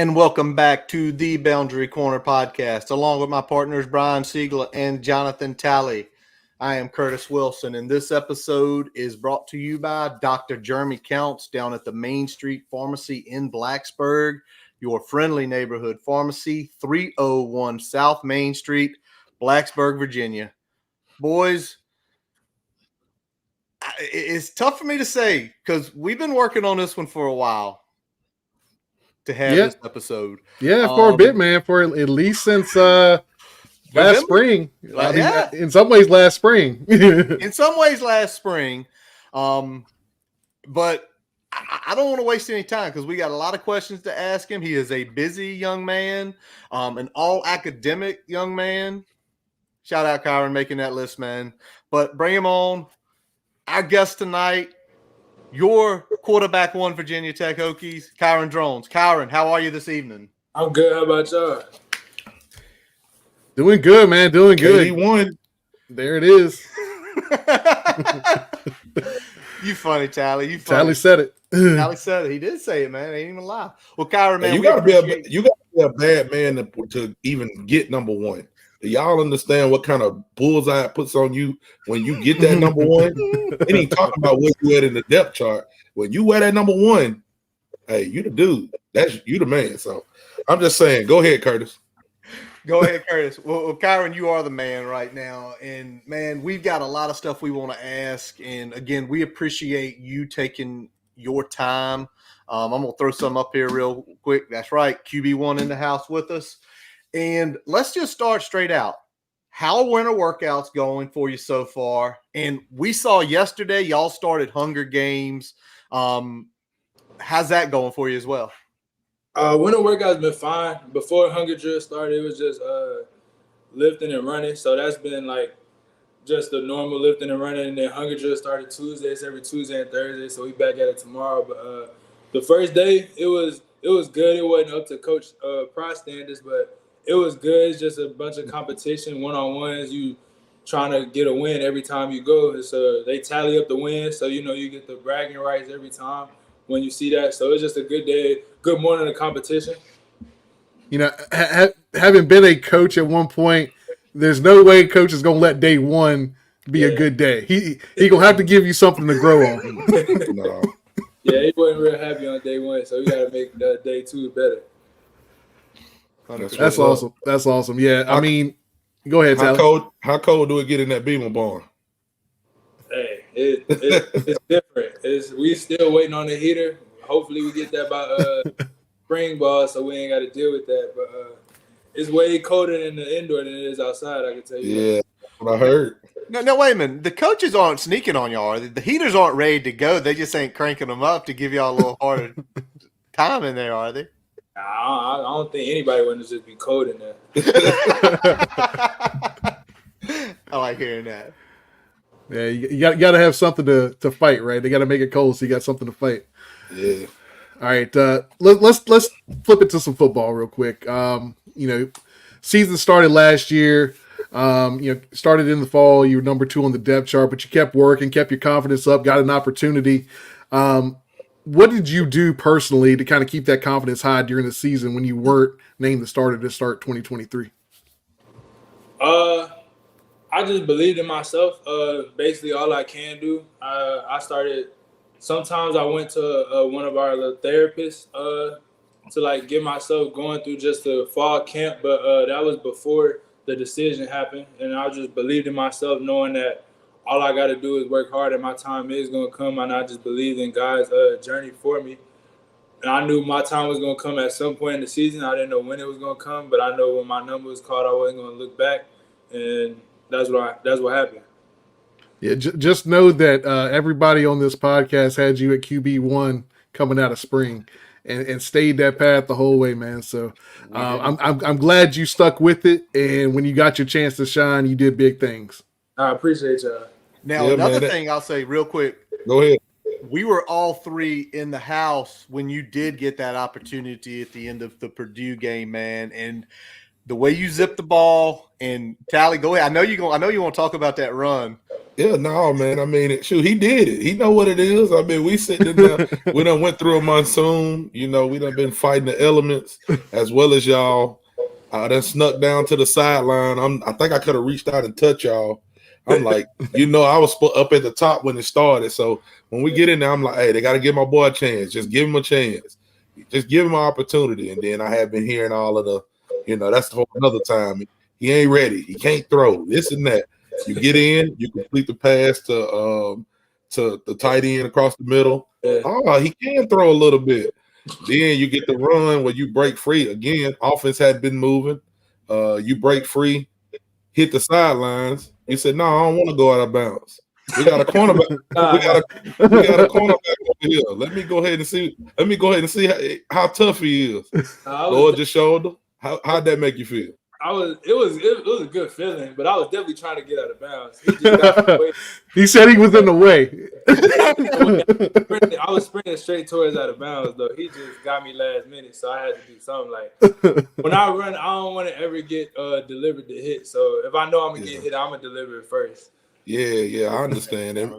And welcome back to the Boundary Corner podcast, along with my partners Brian Siegler and Jonathan Talley. I am Curtis Wilson, and this episode is brought to you by Dr. Jeremy Counts down at the Main Street Pharmacy in Blacksburg, your friendly neighborhood pharmacy, 301 South Main Street, Blacksburg, Virginia. Boys, it's tough for me to say because we've been working on this one for a while. To have this episode. Yeah, for a bit, man. For at least since last spring. In some ways, last spring. In some ways, last spring. But I don't want to waste any time because we got a lot of questions to ask him. He is a busy young man, an all-academic young man. Shout out, Kyron, making that list, man. But bring him on. Our guest tonight, your quarterback one, Virginia Tech Hokies, Kyron Drones. Kyron, how are you this evening? I'm good. How about y'all? Doing good, man. Doing good. He won. There it is. You funny, Tally. You funny. Tally said it. Tally said it. He did say it, man. Ain't even lie. Well, Kyron, man, you gotta be a bad man to even get number one. Do y'all understand what kind of bullseye it puts on you when you get that number one? It ain't talking about what you had in the depth chart. When you wear that number one, hey, you the dude. That's you the man. So I'm just saying, go ahead, Curtis. Go ahead, Curtis. Well, Kyron, you are the man right now. And, man, we've got a lot of stuff we want to ask. And, again, we appreciate you taking your time. I'm going to throw some up here real quick. That's right, QB1 in the house with us. And let's just start straight out. How are winter workouts going for you so far? And we saw yesterday y'all started Hunger Games. How's that going for you as well? Winter workouts been fine. Before Hunger Drill started, it was just lifting and running. So that's been like just the normal lifting and running. And then Hunger Drill started Tuesdays, every Tuesday and Thursday. So we back at it tomorrow. But the first day, it was good. It wasn't up to Coach Price standards, but it was good. It's just a bunch of competition, one-on-ones. You trying to get a win every time you go. So they tally up the wins, so you get the bragging rights every time when you see that. So it's just a good day, good morning of competition. Having been a coach at one point, there's no way coach is gonna let day one be a good day. He gonna have to give you something to grow on. No. Yeah, he wasn't real happy on day one, so we gotta make day two better. That's awesome. That's awesome. Yeah, I mean, go ahead, Tyler. How cold do it get in that Beamer barn? Hey, it's different. We still waiting on the heater. Hopefully we get that by spring ball, so we ain't got to deal with that. But it's way colder in the indoor than it is outside, I can tell you. Yeah, that's what I heard. No, wait a minute. The coaches aren't sneaking on y'all, are they? The heaters aren't ready to go. They just ain't cranking them up to give y'all a little harder time in there, are they? I don't think anybody wants to just be cold in there. I like hearing that. Yeah, you got to have something to fight, right? They got to make it cold, so you got something to fight. Yeah. All right, let's flip it to some football real quick. Season started last year. Started in the fall. You were number 2 on the depth chart, but you kept working, kept your confidence up, got an opportunity. What did you do personally to kind of keep that confidence high during the season when you weren't named the starter to start 2023? I just believed in myself. Basically, all I can do. I started. Sometimes I went to one of our therapists to like get myself going through just the fall camp, but that was before the decision happened, and I just believed in myself, knowing that all I got to do is work hard and my time is going to come, and I just believed in God's journey for me. And I knew my time was going to come at some point in the season. I didn't know when it was going to come, but I know when my number was called, I wasn't going to look back, and that's what happened. Yeah, just know that everybody on this podcast had you at QB1 coming out of spring and stayed that path the whole way, man. So I'm glad you stuck with it, and when you got your chance to shine, you did big things. I appreciate y'all. Now, another thing I'll say real quick. Go ahead. We were all three in the house when you did get that opportunity at the end of the Purdue game, man. And the way you zipped the ball and Tally, go ahead. I know you want to talk about that run. Yeah, no, man. I mean, shoot, he did it. He know what it is. I mean, we sitting there. We done went through a monsoon. You know, we done been fighting the elements as well as y'all. I done snuck down to the sideline. I think I could have reached out and touched y'all. I'm like, I was up at the top when it started. So when we get in there, I'm like, hey, they got to give my boy a chance. Just give him a chance. Just give him an opportunity. And then I have been hearing all of the, that's the whole another time. He ain't ready. He can't throw this and that. You get in, you complete the pass to the tight end across the middle. Oh, he can throw a little bit. Then you get the run where you break free. Again, offense had been moving. You break free, hit the sidelines. You said, no, I don't want to go out of bounds. We got a cornerback. we got a cornerback over here. Let me go ahead and see how tough he is. Lord just showed him. How'd that make you feel? It was a good feeling, but I was definitely trying to get out of bounds. He just got He said he was in the way. I was sprinting straight towards out of bounds, though. He just got me last minute, so I had to do something. Like when I run, I don't want to ever get delivered to hit. So if I know I'm gonna get hit, I'm gonna deliver it first. Yeah, I understand. And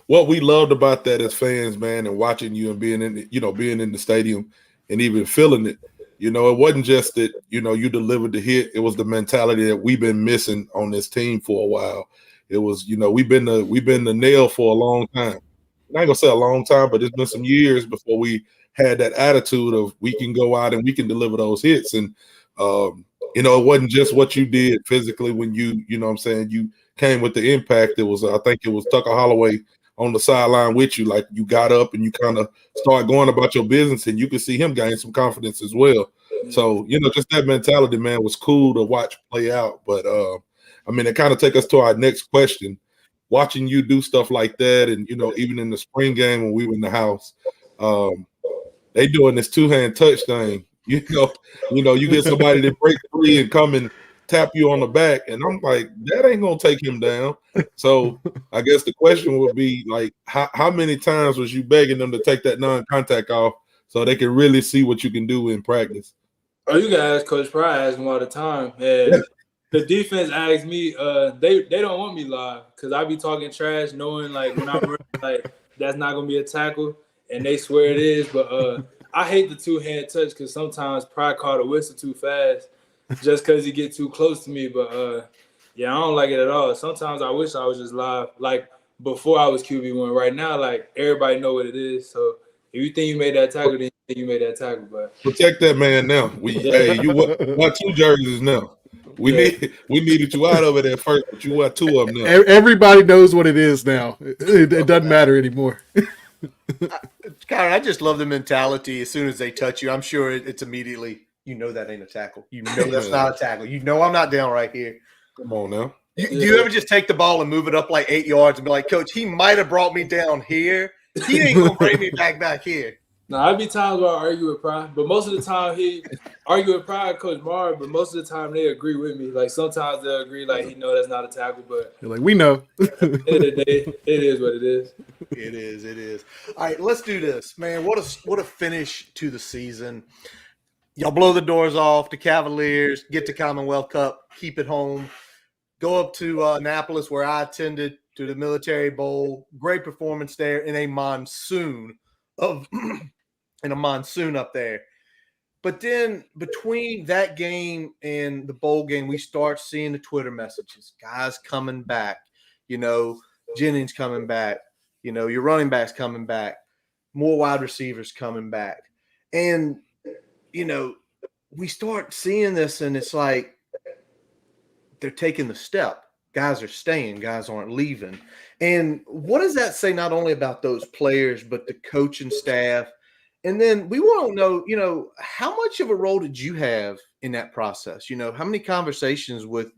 what we loved about that as fans, man, and watching you and being in the stadium and even feeling it. It wasn't just that, you delivered the hit. It was the mentality that we've been missing on this team for a while. It was, we've been the nail for a long time. I ain't gonna say a long time, but it's been some years before we had that attitude of we can go out and we can deliver those hits. And it wasn't just what you did physically when you came with the impact. It was, I think it was Tucker Holloway on the sideline with you, like you got up and you kind of start going about your business, and you could see him gain some confidence as well. So, just that mentality, man, was cool to watch play out. But it kind of take us to our next question. Watching you do stuff like that, and even in the spring game when we were in the house, they doing this two-hand touch thing. You get somebody to break free and come and tap you on the back, and I'm like, that ain't gonna take him down. So I guess the question would be like, how many times was you begging them to take that non-contact off so they can really see what you can do in practice? Oh, you can ask Coach Pryor, ask him all the time, and the defense asks me. They don't want me live because I be talking trash, knowing like when I'm running, like that's not gonna be a tackle, and they swear it is. But I hate the two-hand touch because sometimes Pryor caught a whistle too fast. Just because he get too close to me, but I don't like it at all. Sometimes I wish I was just live, like before I was QB1. Right now, like everybody know what it is. So if you think you made that tackle, then you think you made that tackle. But protect that man now. You want 2 jerseys now. We needed you out of it at first, but you want 2 of them now. Everybody knows what it is now. It doesn't matter anymore. Kyron, I just love the mentality. As soon as they touch you, I'm sure it's immediately. That ain't a tackle. That's not a tackle. I'm not down right here. Come on now. Do you ever just take the ball and move it up like 8 yards and be like, Coach, he might have brought me down here. He ain't going to bring me back here. Now, I'd be times where I argue with Pryor, but most of the time he argue with Pryor, Coach Marr, but most of the time they agree with me. Like sometimes they'll agree, like, that's not a tackle, but you're like, we know. At the end of the day, it is what it is. It is. All right, let's do this, man. What a finish to the season. Y'all blow the doors off. The Cavaliers get to Commonwealth Cup, keep it home, go up to Annapolis where I attended to the Military Bowl. Great performance there in a monsoon up there. But then between that game and the bowl game, we start seeing the Twitter messages. Guys coming back, Jennings coming back, your running backs coming back, more wide receivers coming back. And we start seeing this, and it's like they're taking the step. Guys are staying. Guys aren't leaving. And what does that say not only about those players, but the coaching staff? And then we want to know, how much of a role did you have in that process? How many conversations with,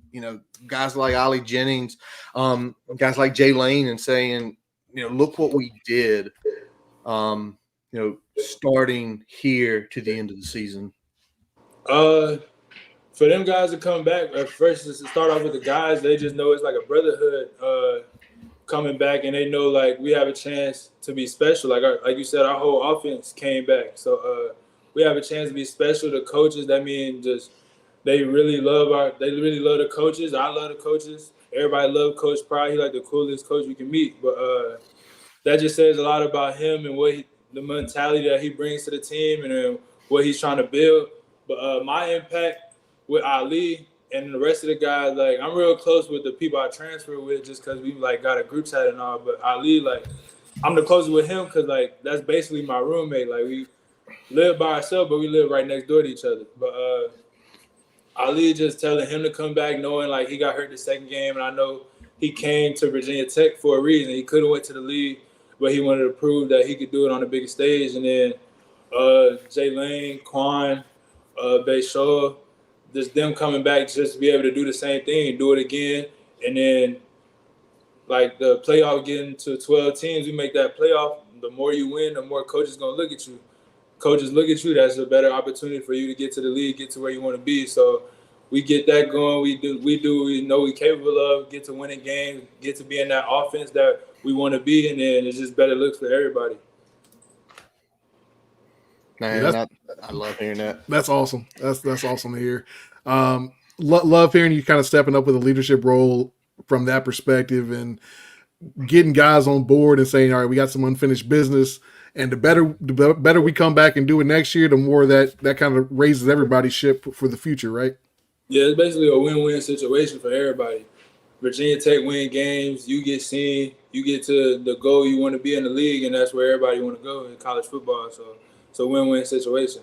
guys like Ollie Jennings, guys like Jay Lane, and saying, look what we did. Starting here to the end of the season? For them guys to come back, first to start off with the guys, they just know it's like a brotherhood coming back, and they know like we have a chance to be special. Like you said, our whole offense came back, so we have a chance to be special. The coaches, that mean just they really love the coaches. I love the coaches, everybody loved Coach Pride. He like the coolest coach you can meet. But that just says a lot about him and the mentality that he brings to the team and what he's trying to build. But my impact with Ali and the rest of the guys, like I'm real close with the people I transfer with just because we like got a group chat and all. But Ali, like I'm the closest with him because like that's basically my roommate. Like we live by ourselves, but we live right next door to each other. But Ali just telling him to come back, knowing like he got hurt the second game, and I know he came to Virginia Tech for a reason. He could have went to the league, but he wanted to prove that he could do it on the biggest stage. And then Jay Lane, Quan, Bayshaw, just them coming back just to be able to do the same thing, do it again. And then like the playoff getting to 12 teams, we make that playoff. The more you win, the more coaches going to look at you. Coaches look at you, that's a better opportunity for you to get to the league, get to where you want to be. So we get that going. We know we're capable of, get to winning games, get to be in that offense that we want to be, and then it's just better looks for everybody. Man, I love hearing that. That's awesome. That's awesome to hear. Love hearing you kind of stepping up with a leadership role from that perspective and getting guys on board and saying, all right, we got some unfinished business. And the better we come back and do it next year, the more that kind of raises everybody's ship for the future, right? Yeah, it's basically a win-win situation for everybody. Virginia Tech win games, you get seen, you get to the goal you want to be in the league, and that's where everybody want to go in college football. So it's a win-win situation.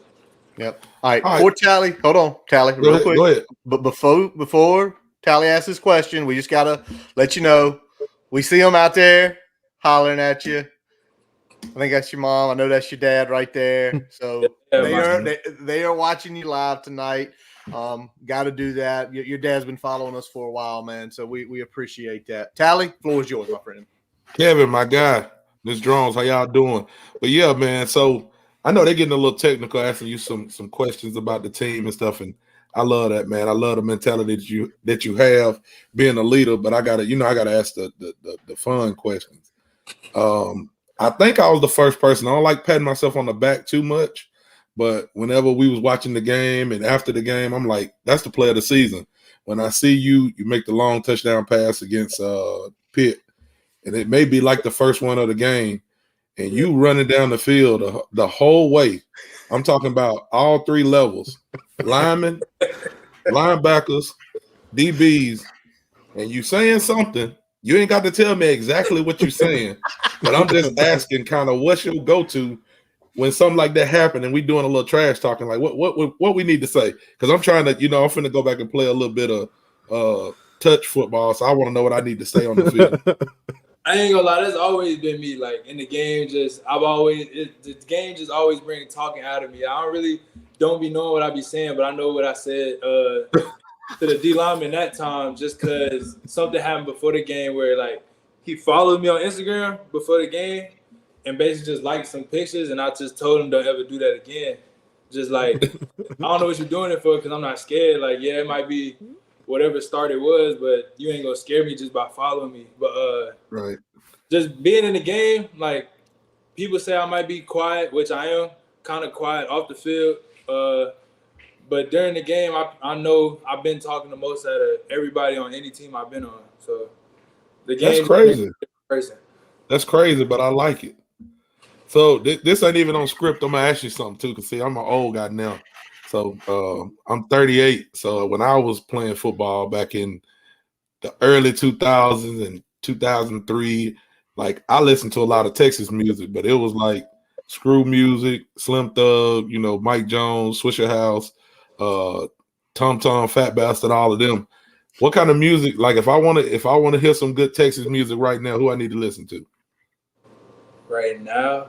Yep. All right. Before Tally, hold on, Tally, real quick. Go ahead. But before Tally asks his question, we just gotta let you know we see him out there hollering at you. I think that's your mom. I know that's your dad right there. So they are watching you live tonight. Got to do that. Your dad's been following us for a while, man. So we appreciate that. Tally, floor is yours, my friend. Kevin, my guy, Miss Drones, how y'all doing? But yeah, man. So I know they're getting a little technical, asking you some questions about the team and stuff, and I love that, man. I love the mentality that you have being a leader. But I gotta ask the fun questions. I think I was the first person. I don't like patting myself on the back too much, but whenever we was watching the game and after the game, I'm like, that's the play of the season. When I see you make the long touchdown pass against Pitt, and it may be like the first one of the game, and you running down the field the whole way. I'm talking about all three levels, linemen, linebackers, DBs, and you saying something. You ain't got to tell me exactly what you're saying, but I'm just asking kind of what's your go-to when something like that happened and we doing a little trash talking, like what we need to say. Because I'm trying to, I'm finna go back and play a little bit of touch football, so I want to know what I need to say on the field. I ain't gonna lie, that's always been me. Like in the game, the game just always brings talking out of me. I don't be knowing what I be saying, but I know what I said to the D lineman that time, just because something happened before the game where like he followed me on Instagram before the game and basically just liked some pictures, and I just told him don't ever do that again. Just like I don't know what you're doing it for, because I'm not scared. Like yeah, it might be whatever start it was, but you ain't gonna scare me just by following me. But right, just being in the game, like people say I might be quiet, which I am kind of quiet off the field. But during the game, I know I've been talking the most out of everybody on any team I've been on. So the game that's crazy. That's crazy, but I like it. So this ain't even on script. I'm gonna ask you something too, because see, I'm an old guy now. So I'm 38. So when I was playing football back in the early 2000s and 2003, like I listened to a lot of Texas music, but it was like Screw Music, Slim Thug, Mike Jones, Swisher House, Tom Tom, Fat Bastard, all of them. What kind of music? Like if I want to hear some good Texas music right now, who I need to listen to? Right now,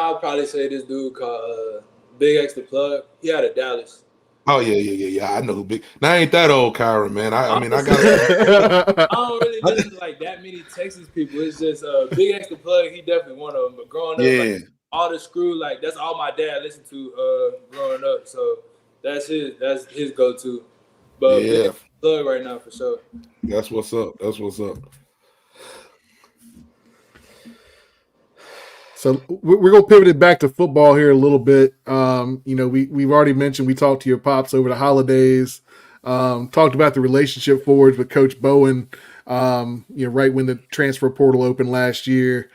I'll probably say this dude called Big X the Plug. He out of Dallas. Oh yeah. I know who Big. Now ain't that old Kyron, man. I mean, I got. I don't really listen to like that many Texas people. It's just Big X the Plug. He definitely one of them. But growing up, like, all the Screw, like that's all my dad listened to growing up. So that's his go-to. But Big X the Plug right now for sure. That's what's up. So we're going to pivot it back to football here a little bit. We've already mentioned we talked to your pops over the holidays. Talked about the relationship forwards with Coach Bowen, right when the transfer portal opened last year.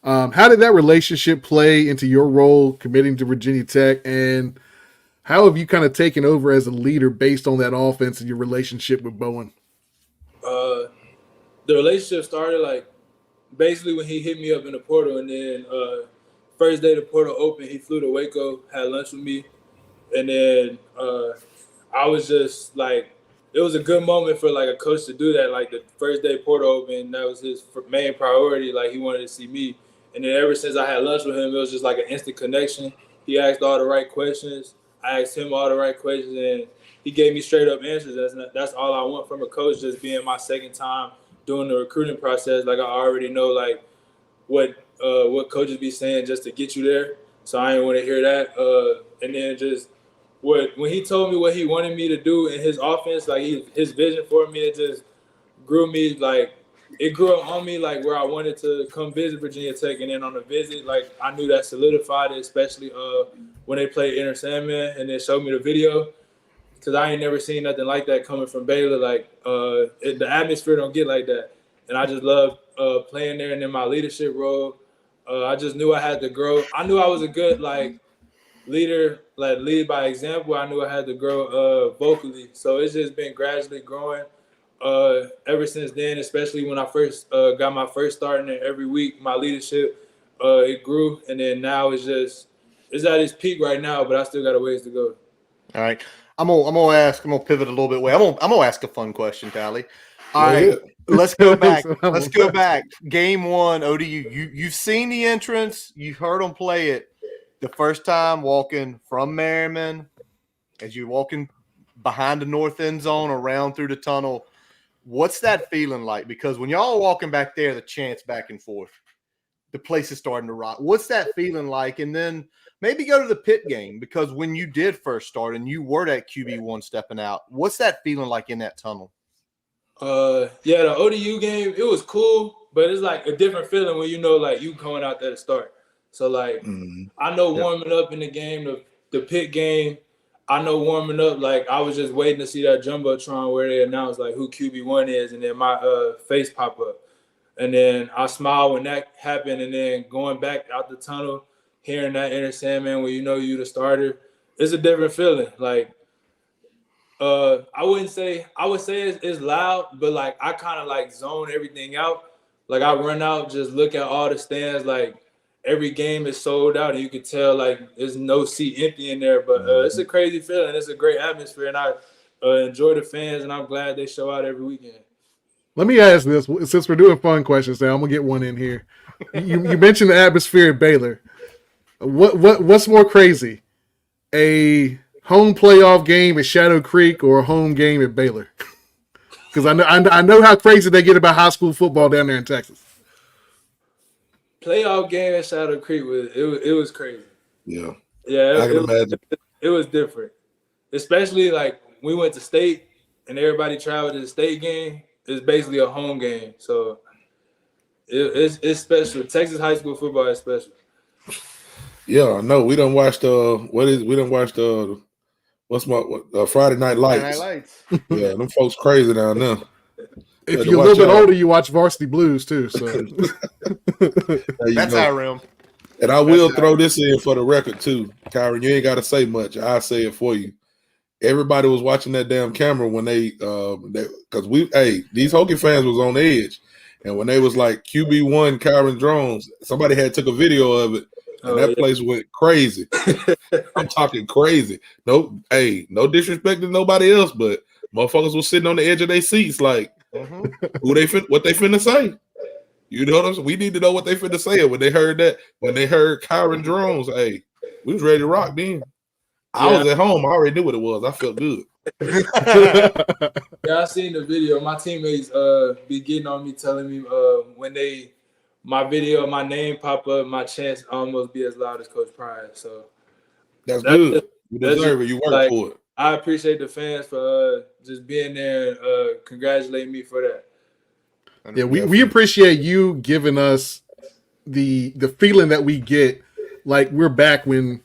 How did that relationship play into your role committing to Virginia Tech, and how have you kind of taken over as a leader based on that offense and your relationship with Bowen? The relationship started like basically when he hit me up in the portal, and then first day the portal opened, he flew to Waco, had lunch with me, and then I was just like, it was a good moment for like a coach to do that. Like the first day portal opened, that was his main priority. Like he wanted to see me, and then ever since I had lunch with him, it was just like an instant connection. He asked all the right questions. I asked him all the right questions, and he gave me straight up answers. That's all I want from a coach, just being my second time doing the recruiting process. Like I already know like what coaches be saying just to get you there. So I didn't want to hear that. And then just when he told me what he wanted me to do in his offense, like his vision for me, it just grew me like it grew on me like where I wanted to come visit Virginia Tech. And then on the visit, like I knew that solidified it, especially when they played Inter Sandman and then showed me the video. Because I ain't never seen nothing like that coming from Baylor. Like the atmosphere don't get like that, and I just love playing there. And in my leadership role, I just knew I had to grow. I knew I was a good like leader, like lead by example. I knew I had to grow vocally. So it's just been gradually growing ever since then. Especially when I first got my first start in there every week, my leadership it grew, and then now it's at its peak right now. But I still got a ways to go. All right. I'm gonna pivot a little bit away. I'm gonna ask a fun question, Tally. All right, let's go back. Let's go back. Game one, ODU. You've seen the entrance. You've heard them play it. The first time walking from Merriman, as you're walking behind the north end zone, around through the tunnel. What's that feeling like? Because when y'all are walking back there, the chants back and forth, the place is starting to rock. What's that feeling like? And then maybe go to the pit game, because when you did first start and you were that QB1 stepping out, what's that feeling like in that tunnel? Yeah, the ODU game, it was cool, but it's like a different feeling when you know like you going out there to start. So like I know warming up in the game, the pit game, I know warming up, like I was just waiting to see that Jumbotron where they announced like who QB1 is, and then my face pop up. And then I smiled when that happened, and then going back out the tunnel, hearing that Inter Sandman when you know you the starter, it's a different feeling. Like, I would say it's loud, but like I kind of like zone everything out. Like I run out, just look at all the stands. Like every game is sold out, and you can tell like there's no seat empty in there. But it's a crazy feeling. It's a great atmosphere, and I enjoy the fans, and I'm glad they show out every weekend. Let me ask this, since we're doing fun questions now, I'm gonna get one in here. You mentioned the atmosphere at Baylor. What's more crazy, a home playoff game at Shadow Creek or a home game at Baylor? Because I know how crazy they get about high school football down there in Texas. Playoff game at Shadow Creek was crazy. Yeah, I can imagine. It was different, especially like we went to state and everybody traveled to the state game. It's basically a home game, so it's special. Texas high school football is special. Yeah, I know. We done watched Friday Night Lights. Yeah, them folks crazy down there. If you're a little bit older, you watch Varsity Blues too. So that's our realm. And I will throw this in for the record too, Kyron. You ain't got to say much. I say it for you. Everybody was watching that damn camera when because these Hokie fans was on edge, and when they was like QB1 Kyron Drones, somebody had took a video of it. And that place went crazy. I'm talking crazy. No disrespect to nobody else, but motherfuckers was sitting on the edge of their seats like, what they finna say? You know what I'm saying? We need to know what they finna say. When they heard Kyron Drones, we was ready to rock then. I was at home. I already knew what it was. I felt good. Yeah, I seen the video. My teammates be getting on me, telling me when my video, my name pop up, my chants almost be as loud as Coach Pryor. So that's good. You deserve it. You work for it. I appreciate the fans for just being there and congratulating me for that. Yeah, we appreciate you giving us the feeling that we get like we're back when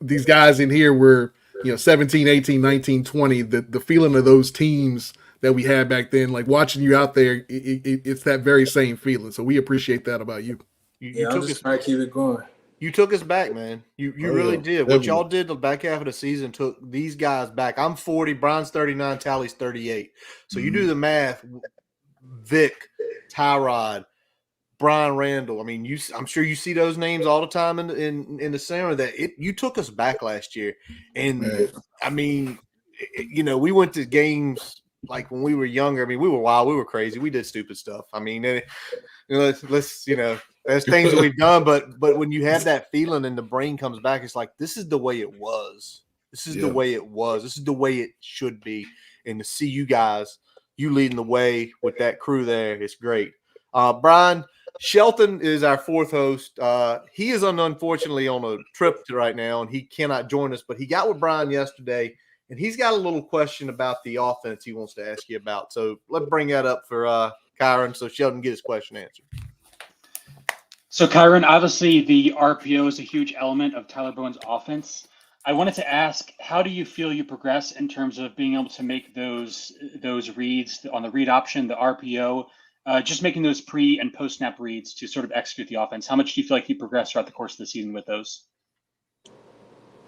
these guys in here were 17, 18, 19, 20, the feeling of those teams that we had back then, like watching you out there, it's that very same feeling. So we appreciate that about you. You I'm took just us. trying to keep it going. You took us back, man. You really did. What y'all did the back half of the season took these guys back. I'm 40, Brian's 39, Tally's 38. So you do the math. Vic, Tyrod, Brian Randall. I mean, I'm sure you see those names all the time in the center. You took us back last year, and I mean, we went to games like when we were younger. I mean, we were wild, we were crazy, we did stupid stuff. I mean, let's there's things that we've done, but when you have that feeling and the brain comes back, it's like this is the way it was. This is the way it was. This is the way it should be. And to see you guys, you leading the way with that crew there, it's great. Brian Shelton is our fourth host. He is unfortunately on a trip right now, and he cannot join us. But he got with Brian yesterday, and he's got a little question about the offense he wants to ask you about. So let's bring that up for Kyron so Shelton get his question answered. So, Kyron, obviously the RPO is a huge element of Tyler Bowen's offense. I wanted to ask, how do you feel you progress in terms of being able to make those reads on the read option, the RPO, just making those pre and post snap reads to sort of execute the offense? How much do you feel like you progressed throughout the course of the season with those?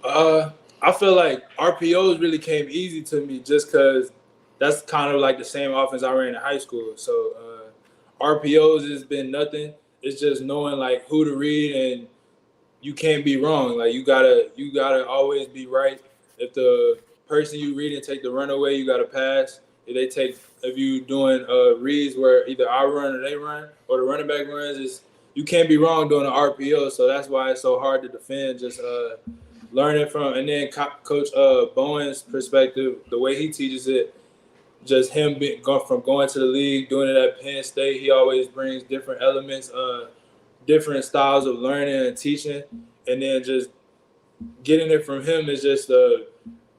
I feel like RPOs really came easy to me just because that's kind of like the same offense I ran in high school. So RPOs has been nothing. It's just knowing like who to read, and you can't be wrong. Like you gotta always be right. If the person you read and take the runaway, you gotta pass. If you doing reads where either I run or they run or the running back runs, you can't be wrong doing an RPO. So that's why it's so hard to defend. Just learning from, and then Coach Bowen's perspective, the way he teaches it. Just him going to the league, doing it at Penn State, he always brings different elements, different styles of learning and teaching, and then just getting it from him is just it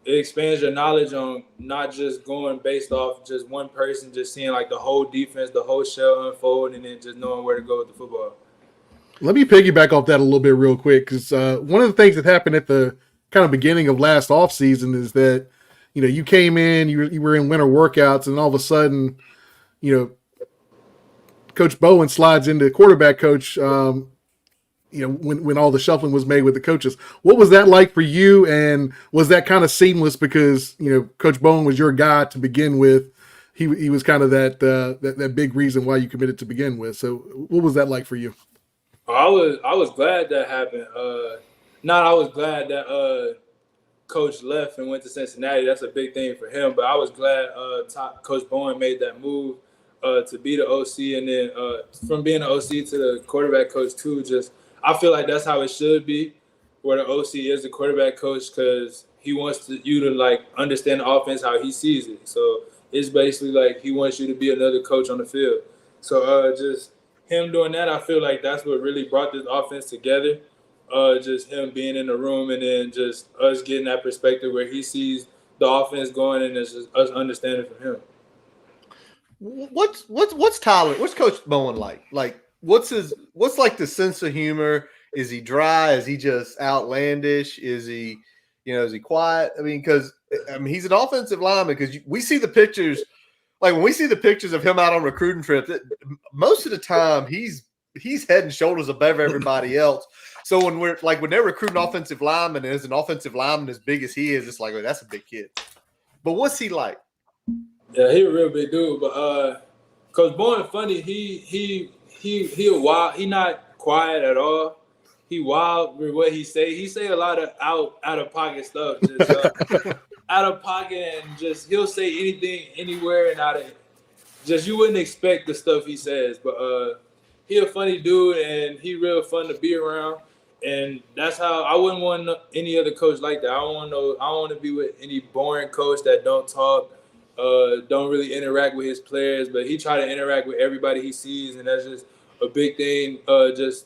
expands your knowledge on not just going based off just one person, just seeing like the whole defense, the whole shell unfold, and then just knowing where to go with the football. Let me piggyback off that a little bit real quick, because one of the things that happened at the kind of beginning of last offseason is that you came in, you were in winter workouts, and all of a sudden, Coach Bowen slides into quarterback coach, when all the shuffling was made with the coaches. What was that like for you, and was that kind of seamless because, Coach Bowen was your guy to begin with? He was kind of that big reason why you committed to begin with. So what was that like for you? I was glad that happened. I was glad that Coach left and went to Cincinnati. That's a big thing for him. But I was glad Coach Bowen made that move to be the OC, and then from being the OC to the quarterback coach too. Just I feel like that's how it should be, where the OC is the quarterback coach, because he wants you to like understand the offense how he sees it. So it's basically like he wants you to be another coach on the field. So just him doing that, I feel like that's what really brought this offense together. Just him being in the room, and then just us getting that perspective where he sees the offense going, and it's just us understanding from him. What's Tyler? What's Coach Bowen like? Like, what's like the sense of humor? Is he dry? Is he just outlandish? Is he quiet? I mean, because he's an offensive lineman. Because we see the pictures, like when we see the pictures of him out on recruiting trips, most of the time he's head and shoulders above everybody else. So when they're recruiting offensive linemen, and as an offensive lineman as big as he is, it's like, well, that's a big kid. But what's he like? Yeah, he's a real big dude. But Coach Bowen, funny, he wild. He not quiet at all. He wild with what he say. He say a lot of out of pocket stuff, just out of pocket, and just he'll say anything, anywhere, and out of just you wouldn't expect the stuff he says. But he a funny dude, and he real fun to be around. And that's how I wouldn't want any other coach like that. I don't want to be with any boring coach that don't talk, don't really interact with his players. But he try to interact with everybody he sees, and that's just a big thing. Just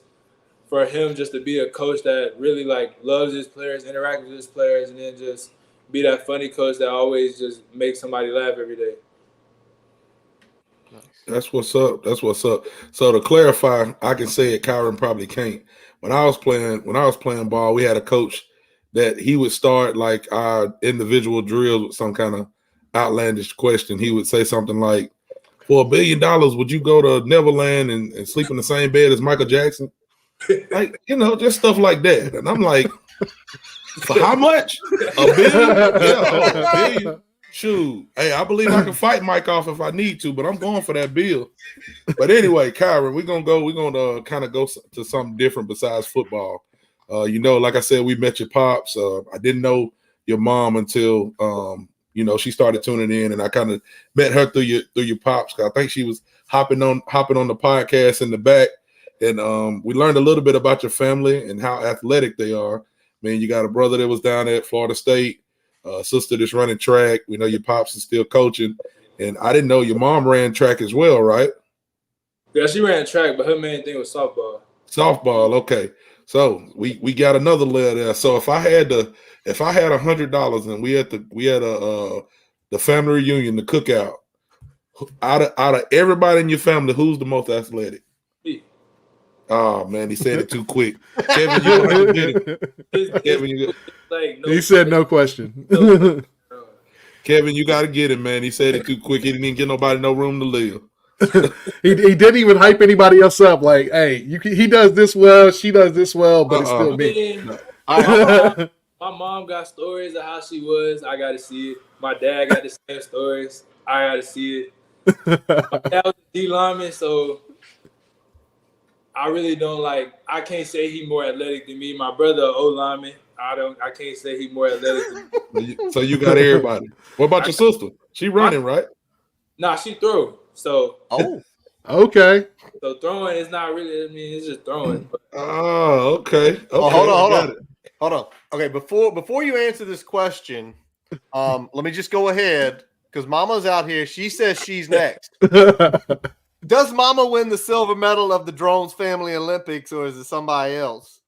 for him, just to be a coach that really like loves his players, interact with his players, and then just be that funny coach that always just makes somebody laugh every day. That's what's up. That's what's up. So to clarify, I can say it. Kyron probably can't. When I was playing ball, we had a coach that he would start like our individual drills with some kind of outlandish question. He would say something like, "For $1 billion, would you go to Neverland and sleep in the same bed as Michael Jackson?" Like, just stuff like that. And I'm like, for how much? $1 billion? Yeah, $1 billion. Shoot. Hey, I believe I can fight Mike off if I need to, but I'm going for that bill. But anyway, Kyron, we're gonna kind of go to something different besides football. Like I said, we met your pops. I didn't know your mom until she started tuning in, and I kind of met her through your pops. I think she was hopping on the podcast in the back, and we learned a little bit about your family and how athletic they are. Man, you got a brother that was down at Florida State, sister that's running track. We know your pops is still coaching, and I didn't know your mom ran track as well, right? Yeah, she ran track, but her main thing was softball. Softball, okay. So we got another layer there. So if I had $100 and we had the family reunion, the cookout, out of everybody in your family, who's the most athletic? Me. Oh man, he said it too quick. Kevin, you have to get it. Kevin, he said no question. Kevin, you got to get it, man. He said it too quick. He didn't even give nobody no room to live. he didn't even hype anybody else up. Like, hey, he does this well, she does this well, but it's still me. My mom got stories of how she was. I got to see it. My dad got the same stories. I got to see it. My dad was a D lineman, so I really don't I can't say he's more athletic than me. My brother, O lineman. I can't say he's more athletic than me. So you got everybody. What about your sister? She running, right? Nah, she throw. So okay. So throwing is not really. I mean, it's just throwing. Oh, okay. Hold on. Okay, before you answer this question, let me just go ahead because Mama's out here. She says she's next. Does Mama win the silver medal of the Drones Family Olympics, or is it somebody else?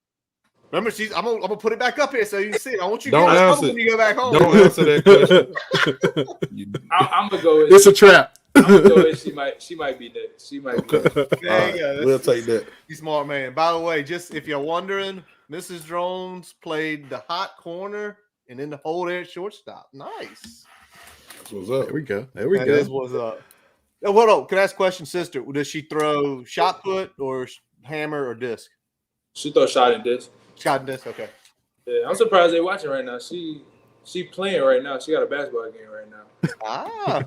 Remember, I'm gonna put it back up here so you can see it. I want you to don't answer when you go back home. Don't answer that question. I'm gonna go with it's a trap. I'm gonna go with she might be next. She might be next. We'll take that. He's smart man. By the way, just if you're wondering, Mrs. Drones played the hot corner and then the hold there at shortstop. Nice. That's what's up. There we go. That is what's up. Hold on. Can I ask a question, sister? Does she throw shot put or hammer or disc? She throw shot and disc. Shot and disc. Okay. Yeah, I'm surprised they're watching right now. She playing right now. She got a basketball game right now. Ah.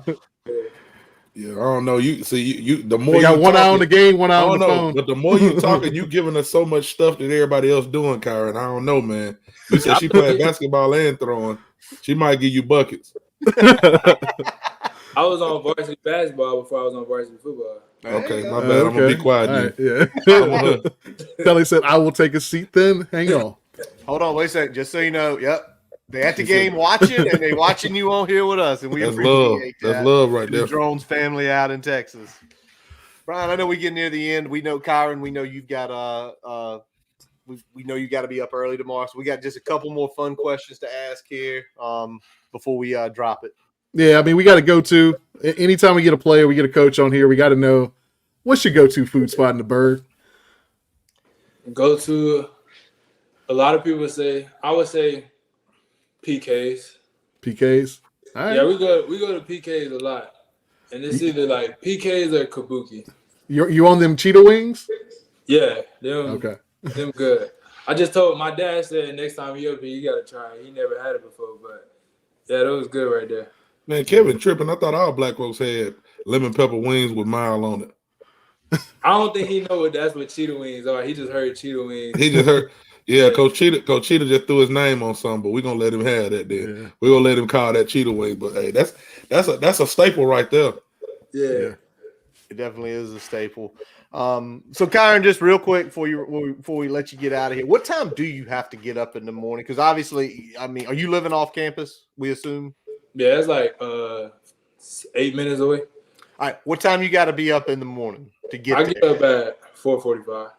Yeah, I don't know. You see, you the more you got you one talking, eye on the game, one eye on the phone. But the more you talking, you giving us so much stuff that everybody else doing, Kyron. I don't know, man. You said she playing basketball and throwing. She might give you buckets. I was on varsity basketball before I was on varsity football. Okay, my bad. I'm gonna be quiet. Right, yeah. Kelly said, "I will take a seat." Then hang on. Hold on, wait a second. Just so you know, yep. They at the game watching, and they watching you on here with us, and we appreciate that. That's love right there. The Drones family out in Texas. Brian, I know we get near the end. We know Kyron. We know you've got we know you got to be up early tomorrow, so we got just a couple more fun questions to ask here before we drop it. Yeah, I mean, we got to go to anytime we get a player, we get a coach on here. We got to know what's your go-to food spot in the Berg. Go to. A lot of people say. I would say. PKs. PKs? All right. Yeah, we go to PKs a lot. And it's either like PKs or Kabuki. You on them Cheetah wings? Yeah, them okay. Them good. I just told my dad said next time he up here, you gotta try it. He never had it before, but yeah, that was good right there. Man, Kevin tripping. I thought all black folks had lemon pepper wings with mile on it. I don't think he know that's what Cheetah wings are. He just heard Cheetah wings. He just heard. Yeah, Coach Cheetah just threw his name on something, but we're gonna let him have that there. Yeah. We're gonna let him call that Cheetah wing. But hey, that's a staple right there. Yeah. It definitely is a staple. So Kyron, just real quick before we let you get out of here, what time do you have to get up in the morning? Because obviously, I mean, are you living off campus? We assume. Yeah, it's like 8 minutes away. All right, what time you got to be up in the morning to get? I get up at 4:45.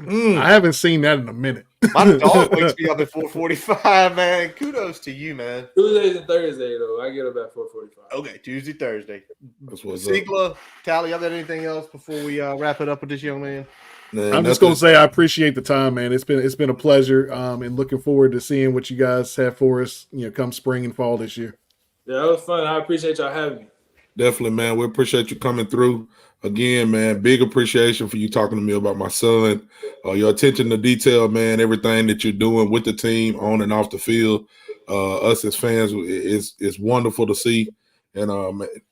I haven't seen that in a minute. My dog wakes me up at 4:45, man. Kudos to you, man. Tuesdays and Thursdays, though, I get up at 4:45. Okay, Tuesday, Thursday. That's what's Sigla, Tally, y'all got anything else before we wrap it up with this young man? Man, I'm just going to say I appreciate the time, man. It's been a pleasure, and looking forward to seeing what you guys have for us, come spring and fall this year. Yeah, that was fun. I appreciate y'all having me. Definitely, man. We appreciate you coming through. Again, man, big appreciation for you talking to me about my son. Your attention to detail, man, everything that you're doing with the team on and off the field. Us as fans, is wonderful to see. And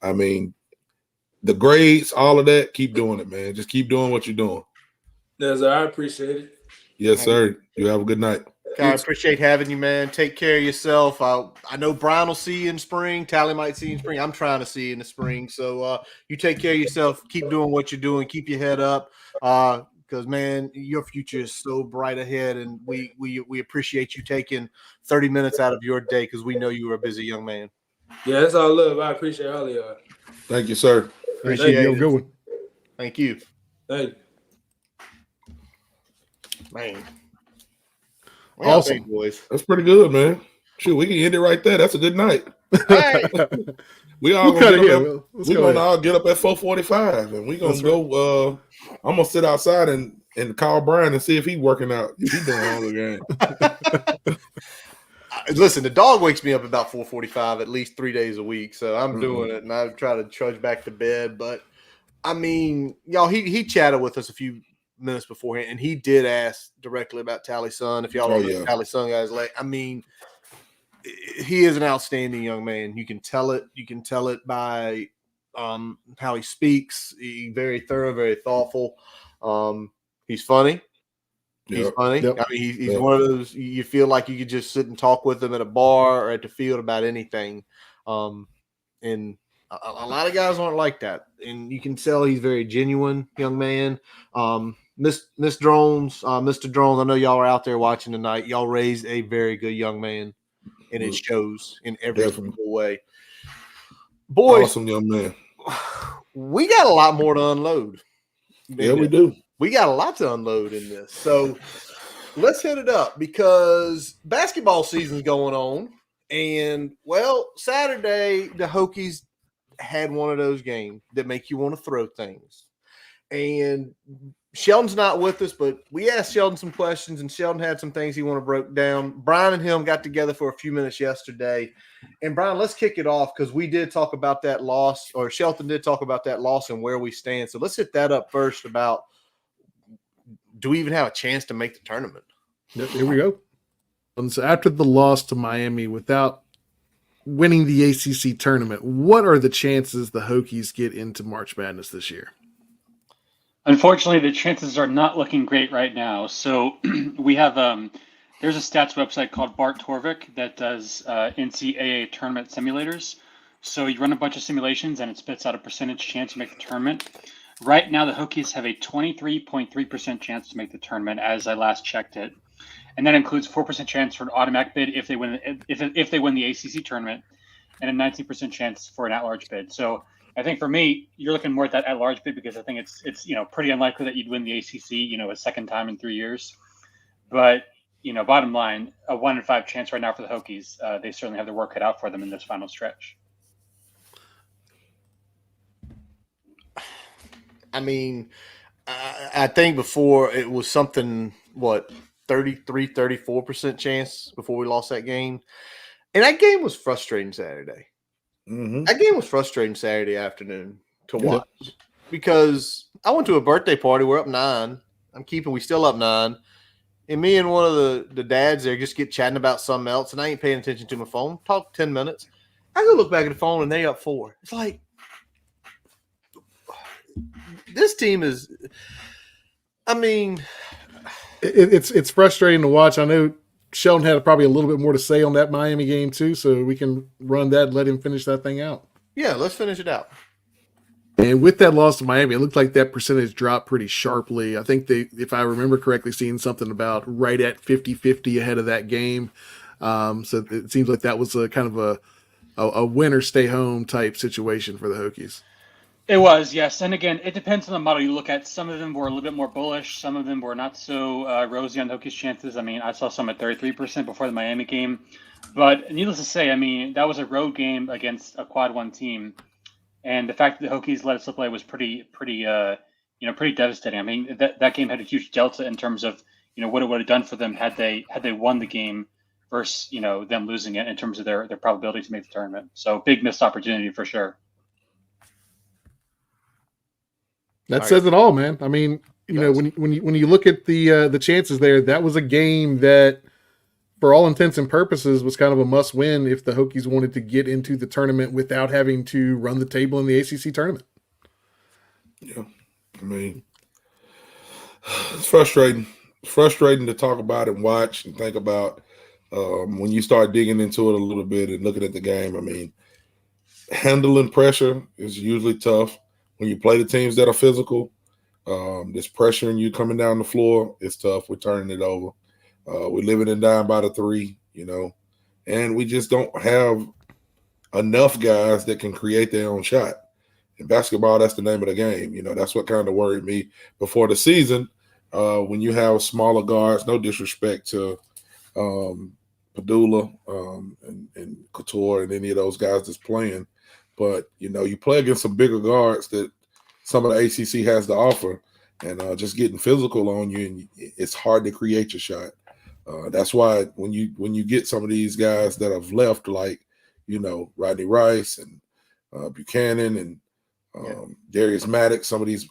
I mean, the grades, all of that, keep doing it, man. Just keep doing what you're doing. Yes, sir. I appreciate it. Yes, sir. You have a good night. I appreciate having you, man. Take care of yourself. I know Brian will see you in spring. Tally might see you in spring. I'm trying to see you in the spring. So you take care of yourself. Keep doing what you're doing. Keep your head up. Because, man, your future is so bright ahead, and we appreciate you taking 30 minutes out of your day because we know you are a busy young man. Yeah, that's all love. I appreciate all of y'all. Thank you, sir. Appreciate you. Good one. Thank you. Thank you. Man. Awesome, boys. That's pretty good, man. Shoot, we can end it right there. That's a good night. Right. We all gonna all get up at 4:45, and we gonna go. I'm gonna sit outside and call Brian and see if he's working out. If he's doing all the game. Listen, the dog wakes me up about 4:45 at least 3 days a week, so I'm doing it, and I try to trudge back to bed. But I mean, y'all, he chatted with us a few minutes beforehand, and he did ask directly about Tally's son. If y'all don't know Tally's son, guys, like, I mean, he is an outstanding young man. You can tell it. You can tell it by how he speaks. He's very thorough, very thoughtful. He's funny. He's funny. Yep. I mean, he's one of those you feel like you could just sit and talk with him at a bar or at the field about anything. And a lot of guys aren't like that. And you can tell he's very genuine young man. Miss Drones, Mr. Drones, I know y'all are out there watching tonight. Y'all raised a very good young man, and it shows in every single way. Boys, awesome young man. We got a lot more to unload. Yeah, we do. We got a lot to unload in this. So let's hit it up because basketball season's going on. And, well, Saturday, the Hokies had one of those games that make you want to throw things. And Sheldon's not with us, but we asked Sheldon some questions, and Sheldon had some things he wanted broke down. Brian and him got together for a few minutes yesterday. And, Brian, let's kick it off because we did talk about that loss, or Shelton did talk about that loss and where we stand. So let's hit that up first about, do we even have a chance to make the tournament? Here we go. So after the loss to Miami, without winning the ACC tournament, what are the chances the Hokies get into March Madness this year? Unfortunately, the chances are not looking great right now. So we have there's a stats website called Bart Torvik that does NCAA tournament simulators. So you run a bunch of simulations and it spits out a percentage chance to make the tournament. Right now, the Hokies have a 23.3% chance to make the tournament, as I last checked it, and that includes 4% chance for an automatic bid if they win the ACC tournament, and a 19% chance for an at-large bid. So I think for me, you're looking more at that at-large bid because I think it's pretty unlikely that you'd win the ACC a second time in 3 years. But bottom line, a 1 in 5 chance right now for the Hokies. They certainly have their work cut out for them in this final stretch. I mean, I think before it was something, 34% chance before we lost that game. And that game was frustrating Saturday. Mm-hmm. That game was frustrating Saturday afternoon to watch because I went to a birthday party. We're up 9. We still up 9. And me and one of the dads there just get chatting about something else. And I ain't paying attention to my phone. Talk 10 minutes. I go look back at the phone and they up 4. It's like, this team is, I mean, it's frustrating to watch. I know Sheldon had probably a little bit more to say on that Miami game too, so we can run that and let him finish that thing out. Yeah, let's finish it out. And with that loss to Miami, it looked like that percentage dropped pretty sharply. I think if I remember correctly, seeing something about right at 50-50 ahead of that game. So it seems like that was a kind of a win or stay home type situation for the Hokies. It was, yes. And again, it depends on the model you look at. Some of them were a little bit more bullish. Some of them were not so rosy on Hokies' chances. I mean, I saw some at 33% before the Miami game. But needless to say, I mean, that was a road game against a quad 1 team. And the fact that the Hokies let it slip away was pretty pretty devastating. I mean, that game had a huge delta in terms of, what it would have done for them had they won the game versus, them losing it in terms of their probability to make the tournament. So big missed opportunity for sure. That says it all, man. I mean, when you look at the chances there, that was a game that, for all intents and purposes, was kind of a must win if the Hokies wanted to get into the tournament without having to run the table in the ACC tournament. Yeah, I mean, it's frustrating. It's frustrating to talk about and watch and think about when you start digging into it a little bit and looking at the game. I mean, handling pressure is usually tough when you play the teams that are physical. This pressure and you coming down the floor is tough. We're turning it over. We're living and dying by the three, and we just don't have enough guys that can create their own shot. In basketball, that's the name of the game. That's what kind of worried me before the season. When you have smaller guards, no disrespect to Padula and Couture and any of those guys that's playing, but you play against some bigger guards that some of the ACC has to offer, and just getting physical on you, and it's hard to create your shot. That's why when you get some of these guys that have left, like Rodney Rice and Buchanan and Darius Maddox, some of these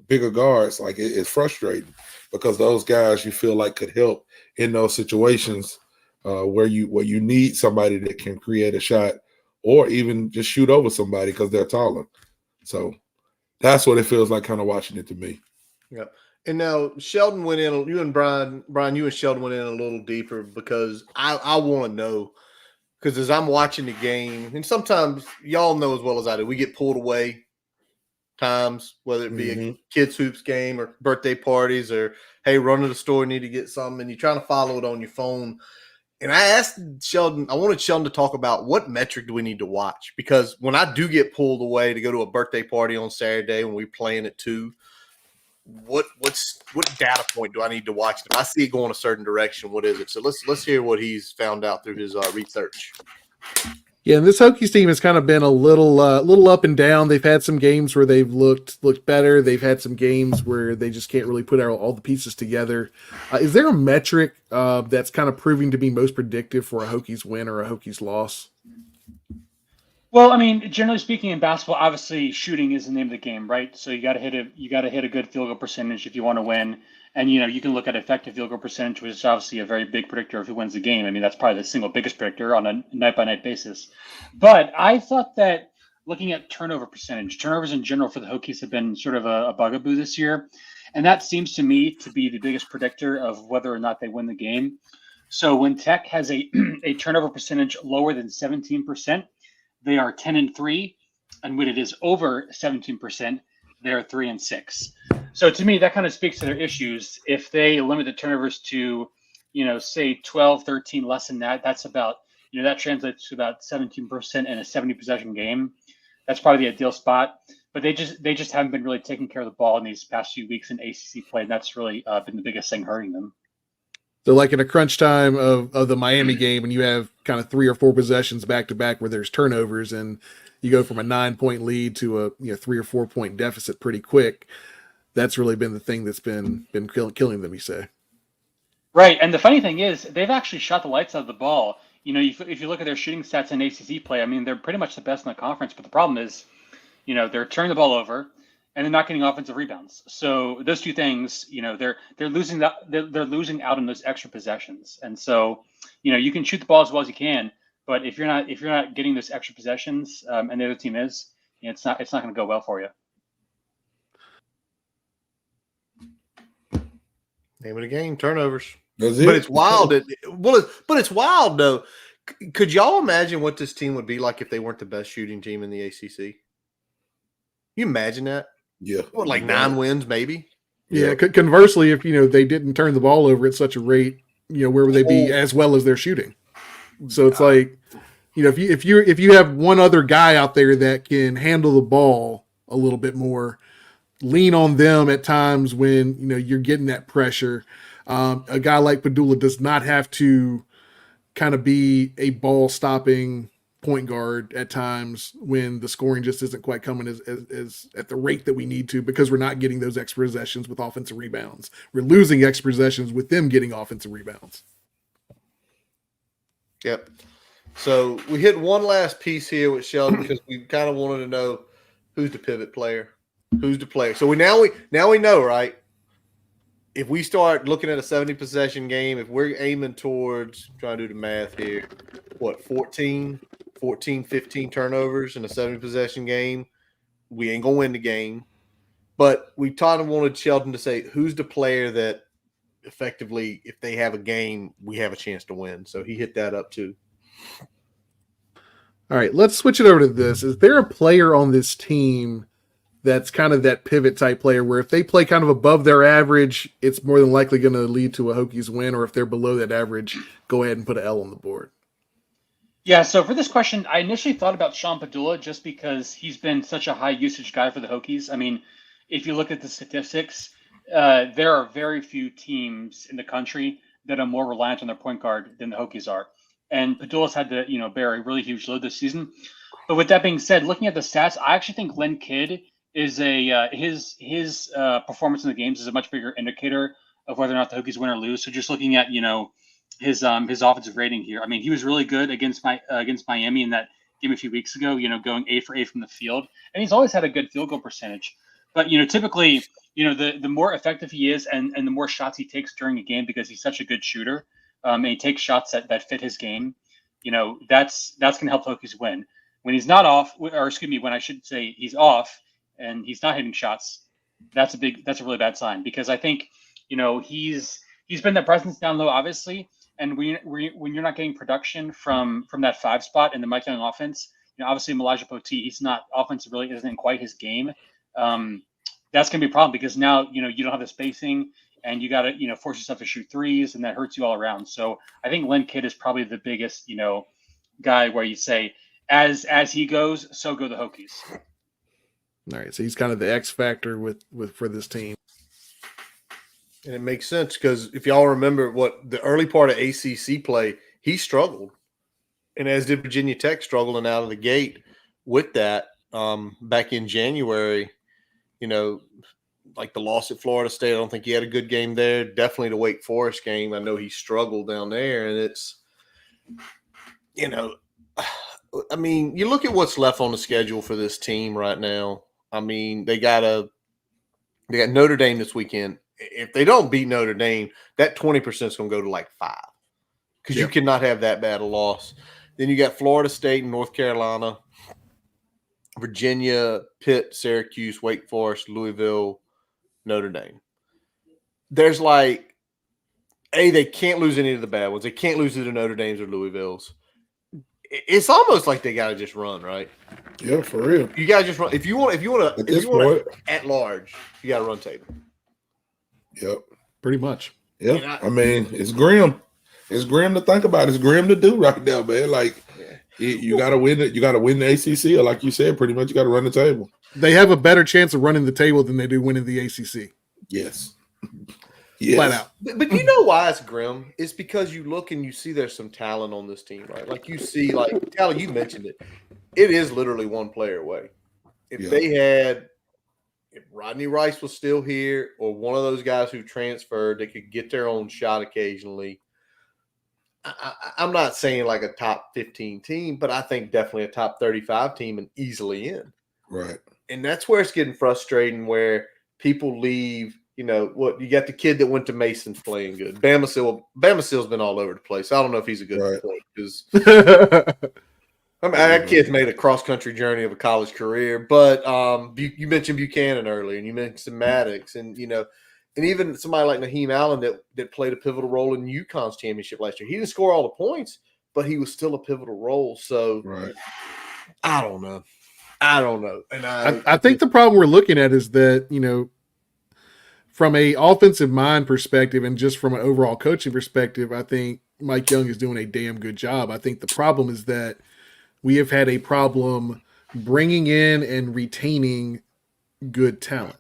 bigger guards, like it's frustrating because those guys you feel like could help in those situations where you need somebody that can create a shot or even just shoot over somebody because they're taller. So that's what it feels like kind of watching it to me. Yeah. And now Sheldon went in, you and Brian, you and Sheldon went in a little deeper because I want to know, because as I'm watching the game, and sometimes y'all know as well as I do, we get pulled away times, whether it be a kids hoops game or birthday parties or, hey, run to the store, need to get something, and you're trying to follow it on your phone. And I asked Sheldon, I wanted Sheldon to talk about what metric do we need to watch? Because when I do get pulled away to go to a birthday party on Saturday when we're playing at 2, what data point do I need to watch? If I see it going a certain direction, what is it? So let's hear what he's found out through his research. Yeah, and this Hokies team has kind of been a little up and down. They've had some games where they've looked better. They've had some games where they just can't really put all the pieces together. Is there a metric that's kind of proving to be most predictive for a Hokies win or a Hokies loss? Well, I mean, generally speaking, in basketball, obviously shooting is the name of the game, right? So you got to hit a good field goal percentage if you want to win. And you can look at effective field goal percentage, which is obviously a very big predictor of who wins the game. I mean, that's probably the single biggest predictor on a night-by-night basis. But I thought that looking at turnovers in general for the Hokies have been sort of a bugaboo this year, and that seems to me to be the biggest predictor of whether or not they win the game. So when Tech has a turnover percentage lower than 17%, they are 10-3, and when it is over 17%, they're 3-6. So to me, that kind of speaks to their issues. If they limit the turnovers to, say 12, 13, less than that, that's about, that translates to about 17% in a 70 possession game. That's probably the ideal spot. But they just haven't been really taking care of the ball in these past few weeks in ACC play, and that's really been the biggest thing hurting them. So like in a crunch time of the Miami game, and you have kind of 3 or 4 possessions back to back where there's turnovers, and you go from a 9-point lead to a 3 or 4 point deficit pretty quick. That's really been the thing that's been killing them, you say. Right, and the funny thing is they've actually shot the lights out of the ball. If you look at their shooting stats in ACC play, I mean, they're pretty much the best in the conference. But the problem is, they're turning the ball over, and they're not getting offensive rebounds. So those two things, they're losing they're losing out on those extra possessions. And so, you can shoot the ball as well as you can, but if you're not getting those extra possessions, and the other team is, it's not going to go well for you. Name of the game, turnovers. That's it. But it's wild. But it's wild though. Could y'all imagine what this team would be like if they weren't the best shooting team in the ACC? Can you imagine that? Yeah. What, like 9 wins, maybe? Yeah. Conversely, if they didn't turn the ball over at such a rate, where would they be as well as they're shooting? So it's like, if you have one other guy out there that can handle the ball a little bit more, lean on them at times when you're getting that pressure. A guy like Padula does not have to kind of be a ball stopping point guard at times when the scoring just isn't quite coming as at the rate that we need to, because we're not getting those extra possessions with offensive rebounds. We're losing extra possessions with them getting offensive rebounds. Yep. So we hit one last piece here with Sheldon because we kind of wanted to know who's the pivot player, who's the player. So we now know, right? If we start looking at a 70 possession game, if we're aiming towards, trying to do the math here, what, 14, 15 turnovers in a 70 possession game, we ain't going to win the game. But we kind of wanted Sheldon to say, who's the player that effectively, if they have a game, we have a chance to win. So he hit that up too. All right, let's switch it over to this. Is there a player on this team that's kind of that pivot type player where if they play kind of above their average, it's more than likely going to lead to a Hokies win, or if they're below that average, go ahead and put an L on the board? Yeah, so for this question, I initially thought about Sean Padula just because he's been such a high usage guy for the Hokies. I mean, if you look at the statistics, there are very few teams in the country that are more reliant on their point guard than the Hokies are. And Padula's had to, bear a really huge load this season. But with that being said, looking at the stats, I actually think Len Kidd is his performance in the games is a much bigger indicator of whether or not the Hokies win or lose. So just looking at his offensive rating here, I mean, he was really good against Miami in that game a few weeks ago. Going 8 for 8 from the field, and he's always had a good field goal percentage. But typically, the more effective he is, and the more shots he takes during a game because he's such a good shooter, and he takes shots that fit his game. That's going to help Hokies win. When he's not off, or excuse me, when I should say he's off and he's not hitting shots, that's a really bad sign, because I think he's been the presence down low, obviously, and when you're not getting production from that 5 spot in the Mike Young offense, obviously Elijah Poteet, he's not offensive, really isn't quite his game. That's going to be a problem because now you don't have the spacing, and you got to force yourself to shoot threes, and that hurts you all around. So I think Len Kidd is probably the biggest guy where you say as he goes, so go the Hokies. All right, so he's kind of the X factor with for this team. And it makes sense because if y'all remember what the early part of ACC play, he struggled. And as did Virginia Tech, struggling out of the gate with that back in January, like the loss at Florida State. I don't think he had a good game there. Definitely the Wake Forest game. I know he struggled down there. And it's, I mean, you look at what's left on the schedule for this team right now. I mean, they got Notre Dame this weekend. If they don't beat Notre Dame, that 20% is going to go to like 5 because you cannot have that bad a loss. Then you got Florida State and North Carolina, Virginia, Pitt, Syracuse, Wake Forest, Louisville, Notre Dame. There's they can't lose any of the bad ones. They can't lose to the Notre Dames or Louisvilles. It's almost like they got to just run, right? Yeah, for real. You got to just run. If you want to at large, you got to run table. Yep, pretty much. Yeah, I mean, it's grim. It's grim to think about. It's grim to do right now, man. Like, you got to win it. You got to win the ACC, or like you said, pretty much you got to run the table. They have a better chance of running the table than they do winning the ACC. Yes. Flat out. But you know why it's grim? It's because you look and you see there's some talent on this team, right? Like you see, Tyler, you mentioned it. It is literally one player away. If Rodney Rice was still here or one of those guys who transferred, they could get their own shot occasionally. I'm not saying like a top 15 team, but I think definitely a top 35 team and easily in. Right. And that's where it's getting frustrating where people leave. You got the kid that went to Mason's playing good. Bama Seal's been all over the place. I don't know if he's a good player because that kid's made a cross-country journey of a college career. But you mentioned Buchanan earlier, and you mentioned Maddox, and and even somebody like Naheem Allen that played a pivotal role in UConn's championship last year. He didn't score all the points, but he was still a pivotal role. So I don't know. And I think the problem we're looking at is that from a offensive mind perspective and just from an overall coaching perspective, I think Mike Young is doing a damn good job. I think the problem is that we have had a problem bringing in and retaining good talent.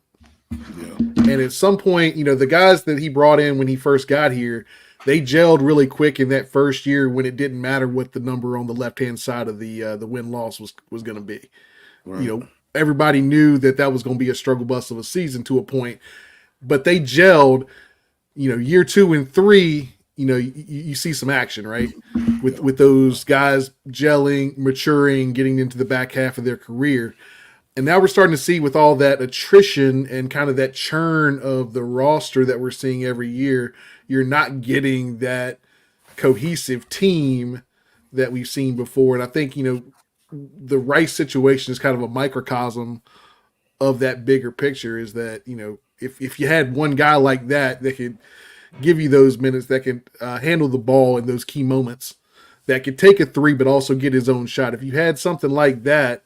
Yeah. And at some point, the guys that he brought in when he first got here, they gelled really quick in that first year when it didn't matter what the number on the left-hand side of the win-loss was going to be. Right. You know, everybody knew that was going to be a struggle bus of a season to a point, but they gelled. You know, year 2 and 3, you know, you see some action, right? With those guys gelling, maturing, getting into the back half of their career. And now we're starting to see with all that attrition and kind of that churn of the roster that we're seeing every year, you're not getting that cohesive team that we've seen before. And I think, you know, the Rice situation is kind of a microcosm of that bigger picture, is that, you know, if you had one guy like that could give you those minutes, that can handle the ball in those key moments, that could take a 3 but also get his own shot. If you had something like that,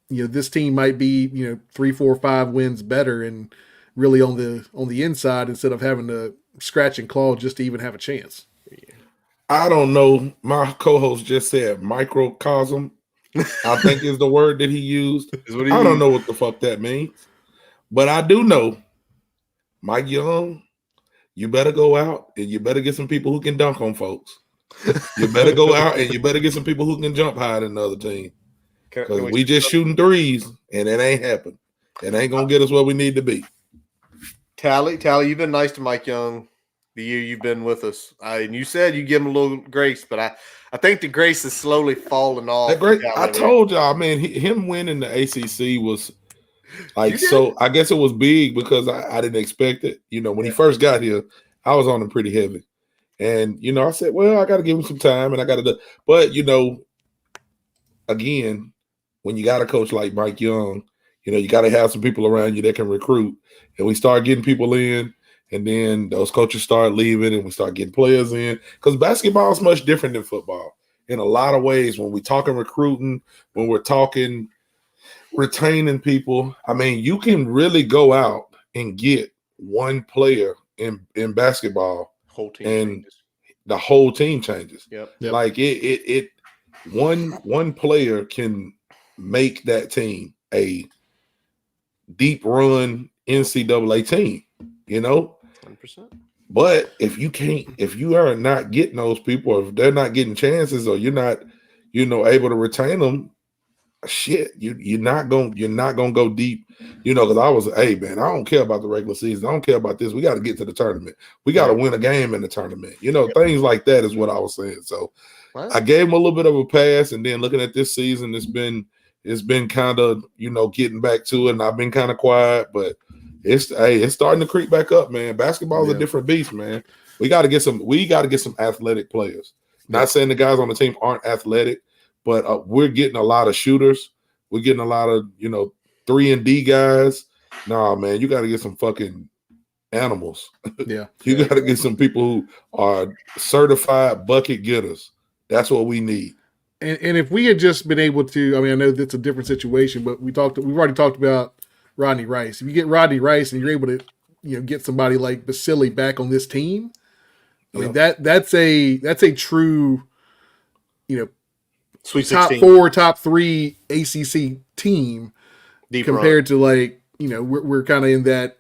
you know, this team might be, you know, 3, 4, 5 wins better and really on the inside instead of having to scratch and claw just to even have a chance. I don't know. My co-host just said microcosm. I think is the word that he used. I don't know what the fuck that means, but I do know, Mike Young, you better go out and you better get some people who can dunk on folks. You better go out and you better get some people who can jump higher than the other team. Because we just shooting threes and it ain't happened. It ain't gonna get us where we need to be. Tally, you've been nice to Mike Young the year you've been with us. And you said you give him a little grace, but I think the grace is slowly falling off. I told y'all, man, him winning the ACC was like, so I guess it was big because I didn't expect it. You know, when he first got here, I was on him pretty heavy. And, you know, I said, well, I got to give him some time and I got to do. But, you know, again, when you got a coach like Mike Young, you know, you got to have some people around you that can recruit. And we start getting people in, and then those coaches start leaving and we start getting players in. Because basketball is much different than football in a lot of ways. When we're talking recruiting, when we're talking retaining people, I mean, you can really go out and get one player in basketball, whole team and changes. the whole team changes. Yep. Like one player can make that team a deep run NCAA team, you know. 100%. But if you are not getting those people, or if they're not getting chances, or you're not, you know, able to retain them, shit, you're not gonna go deep, you know. Because hey man, I don't care about the regular season, I don't care about this. We got to get to the tournament. We got to win a game in the tournament, you know. Things like that is what I was saying. So I gave him a little bit of a pass, and then looking at this season, it's been kind of, you know, getting back to it, and I've been kind of quiet, but it's starting to creep back up, man. Basketball is a different beast, man. We got to get some athletic players. Not saying the guys on the team aren't athletic, but we're getting a lot of shooters. We're getting a lot of, you know, 3-and-D guys. Nah, man, you got to get some fucking animals. Yeah. You got to get some people who are certified bucket getters. That's what we need. And if we had just been able to, I mean, I know that's a different situation, but we've already talked about Rodney Rice. If you get Rodney Rice and you're able to, you know, get somebody like Basili back on this team, I mean, that's a true, you know, Sweet top 16. 4, top 3 ACC team. Deep compared to, like, you know, we're kind of in that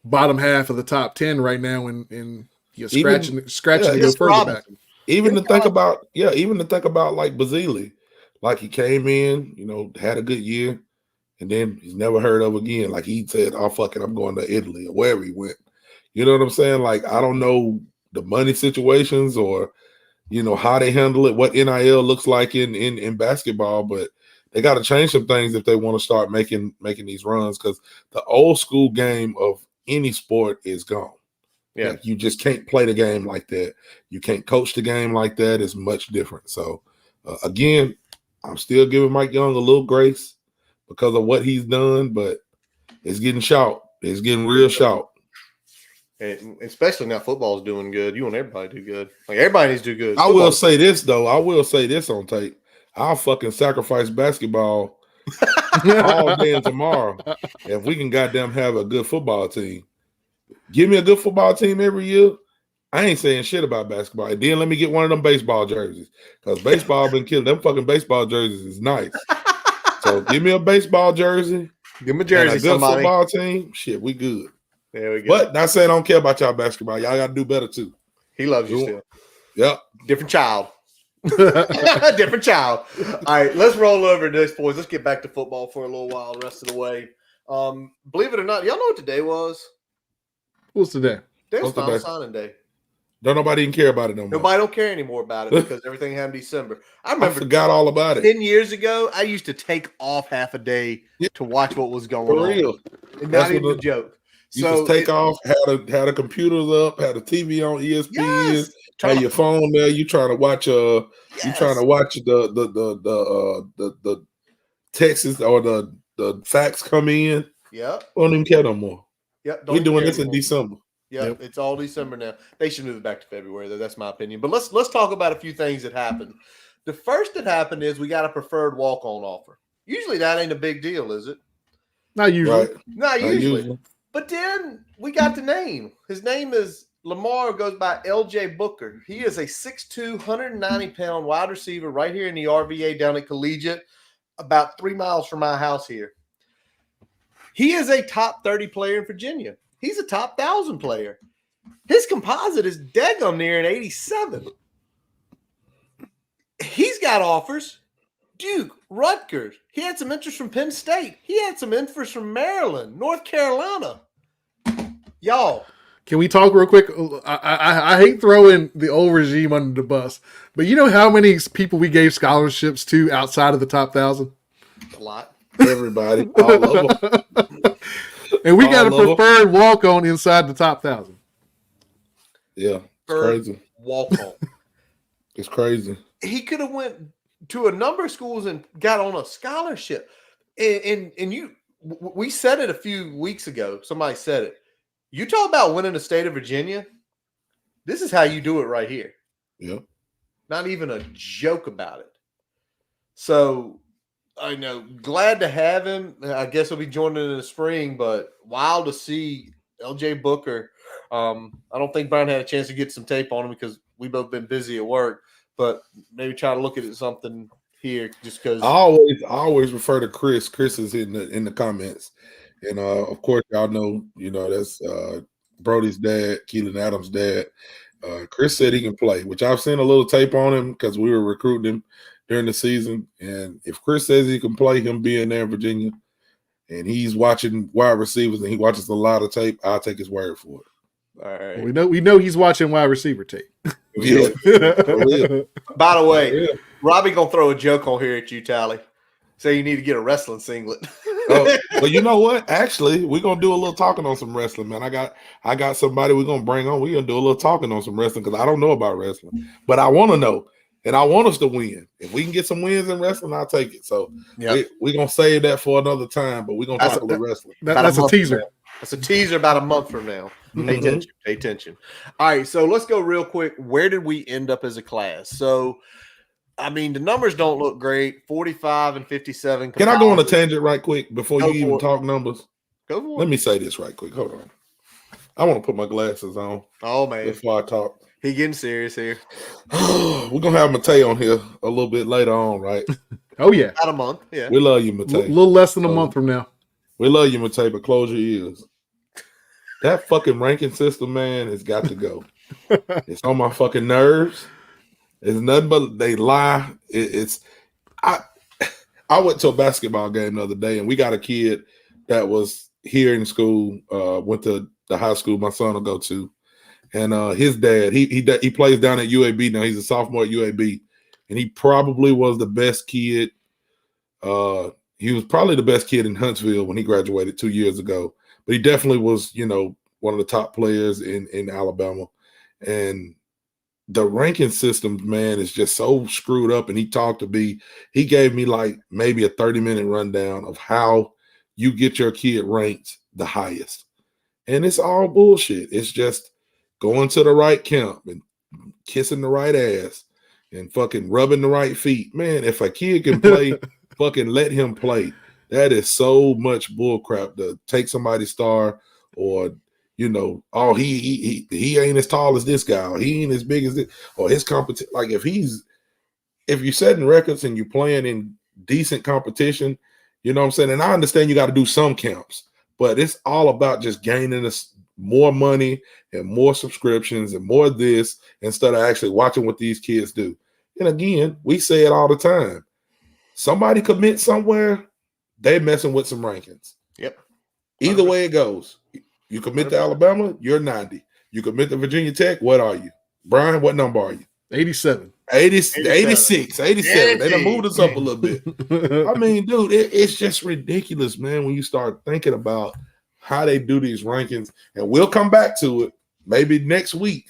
bottom half of the top 10 right now, and you know, scratching to go further back. Even to think about like Basili, like he came in, you know, had a good year, and then he's never heard of again. Like he said, "Oh fuck it, I'm going to Italy," or wherever he went. You know what I'm saying? Like, I don't know the money situations, or, you know, how they handle it, what NIL looks like in basketball, but they got to change some things if they want to start making these runs, because the old school game of any sport is gone. Yeah, like, you just can't play the game like that. You can't coach the game like that. It's much different. So, again, I'm still giving Mike Young a little grace because of what he's done, but it's getting short. It's getting real short. And especially now football's doing good. You want everybody to do good. Like, everybody needs to do good. I will say this, though. I will say this on tape. I'll fucking sacrifice basketball all day and tomorrow if we can goddamn have a good football team. Give me a good football team every year. I ain't saying shit about basketball. And then let me get one of them baseball jerseys, because baseball been killing. Them fucking baseball jerseys is nice. So give me a baseball jersey. Give me a jersey, and a good football team. Shit, we good. There we go. But not saying I don't care about y'all basketball. Y'all got to do better too. He loves you still. Yep. Different child. Different child. All right, let's roll over to this, boys. Let's get back to football for a little while, the rest of the way. Believe it or not, y'all know what today was? What's today? Today was What's Final today? Signing Day. Don't nobody even care about it no more. Nobody don't care anymore about it because everything happened in December. I I remember forgot all about it. 10 years ago, I used to take off half a day to watch what was going For on. real. And That's not even what a joke. You just take off, had the computers up, had a TV on ESPN, Yes. had your phone there. You trying to watch the Texas or the facts come in. Yep. We don't even care no more. Yep. We're doing this in December. Yep. It's all December now. They should move it back to February, though. That's my opinion. But let's talk about a few things that happened. The first that happened is we got a preferred walk-on offer. Usually that ain't a big deal, is it? Not usually. Right. Not usually. But then we got the name. His name is Lamar, goes by LJ Booker. He is a 6'2", 190-pound wide receiver right here in the RVA down at Collegiate, about 3 miles from my house here. He is a top 30 player in Virginia. He's a top 1,000 player. His composite is daggum near an 87. He's got offers. Duke, Rutgers. He had some interest from Penn State. He had some interest from Maryland, North Carolina. Y'all. Can we talk real quick? I hate throwing the old regime under the bus, but you know how many people we gave scholarships to outside of the top 1,000? A lot. Everybody. All of them. And we got a preferred walk-on inside the top 1,000. Yeah. It's crazy. Walk-on. It's crazy. He could have went to a number of schools and got on a scholarship. And we said it a few weeks ago. Somebody said it. You talk about winning the state of Virginia. This is how you do it right here. Yeah. Not even a joke about it. So, I know, glad to have him. I guess he'll be joining in the spring, but wild to see LJ Booker. I don't think Brian had a chance to get some tape on him because we both been busy at work. But maybe try to look at something here just because. I always refer to Chris. Chris is in the comments. And of course, y'all know, that's Brody's dad, Keelan Adams' dad. Chris said he can play, which I've seen a little tape on him because we were recruiting him during the season. And if Chris says he can play, him being there in Virginia, and he's watching wide receivers and he watches a lot of tape, I'll take his word for it. All right. We know he's watching wide receiver tape. Yeah. By the way, Robbie gonna throw a joke on here at you, Tally. Say you need to get a wrestling singlet. Well, you know what? Actually, we're gonna do a little talking on some wrestling, man. I got somebody we're gonna bring on. We're gonna do a little talking on some wrestling because I don't know about wrestling, but I want to know, and I want us to win. If we can get some wins in wrestling, I'll take it. So we're gonna save that for another time, but we're gonna talk about wrestling. That's a teaser. That's a teaser about a month from now. Pay attention. Pay attention. All right, so let's go real quick. Where did we end up as a class? So, I mean, the numbers don't look great. 45 and 57. Can I go on a tangent right quick before you even talk numbers? Go for it. Let me say this right quick. Hold on. I want to put my glasses on. Oh, man. Before I talk. He getting serious here. We're going to have Matei on here a little bit later on, right? Oh, yeah. About a month, yeah. We love you, Matei. A little less than a month from now. We love you, Matei, but close your ears. That fucking ranking system, man, has got to go. It's on my fucking nerves. It's nothing but they lie. I went to a basketball game the other day, and we got a kid that was here in school, went to the high school my son will go to, and his dad, he plays down at UAB now. He's a sophomore at UAB, and he probably was the best kid. He was probably the best kid in Huntsville when he graduated 2 years ago. But he definitely was, one of the top players in Alabama. And the ranking system, man, is just so screwed up. And he gave me like maybe a 30-minute rundown of how you get your kid ranked the highest. And it's all bullshit. It's just going to the right camp and kissing the right ass and fucking rubbing the right feet. Man, if a kid can play, fucking let him play. That is so much bullcrap to take somebody's star or, he ain't as tall as this guy or he ain't as big as this or his competition. Like if you're setting records and you're playing in decent competition, you know what I'm saying? And I understand you got to do some camps, but it's all about just gaining more money and more subscriptions and more this instead of actually watching what these kids do. And again, we say it all the time. Somebody commit somewhere, they messing with some rankings. Yep. Either way it goes. You commit to Alabama, you're 90. You commit to Virginia Tech, what are you? Brian, what number are you? 87. 86, 87. They done moved us up a little bit. I mean, dude, it's just ridiculous, man, when you start thinking about how they do these rankings. And we'll come back to it maybe next week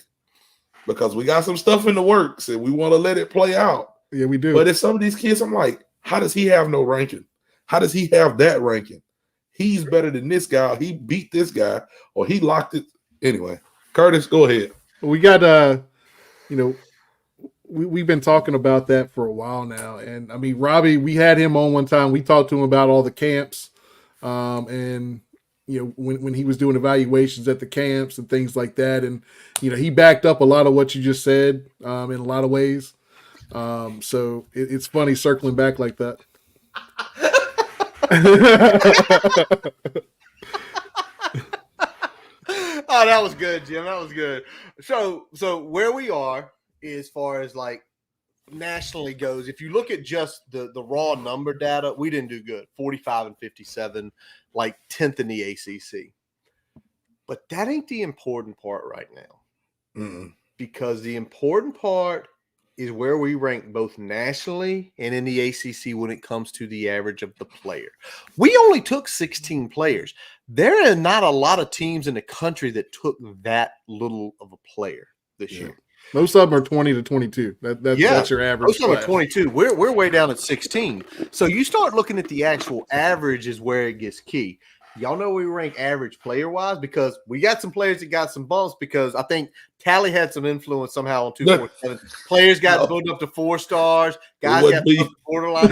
because we got some stuff in the works and we want to let it play out. Yeah, we do. But if some of these kids, I'm like, how does he have no ranking? How does he have that ranking? He's better than this guy. He beat this guy or he locked it. Anyway, Curtis, go ahead. We got, we've been talking about that for a while now. And I mean, Robbie, we had him on one time. We talked to him about all the camps. And, when he was doing evaluations at the camps and things like that. And, he backed up a lot of what you just said in a lot of ways. So it's funny circling back like that. Oh, that was good, Jim. That was good. So where we are as far as like nationally goes, if you look at just the raw number data, we didn't do good. 45 and 57, like 10th in the ACC. But that ain't the important part right now. Because the important part is where we rank both nationally and in the ACC when it comes to the average of the player. We only took 16 players. There are not a lot of teams in the country that took that little of a player this year. Most of them are 20 to 22. That's your average. Most of them are 22. We're way down at 16. So you start looking at the actual average is where it gets key. Y'all know we rank average player-wise because we got some players that got some bumps because I think Tally had some influence somehow on 247. Players got bumped up to 4 stars. Guys got bumped to borderline.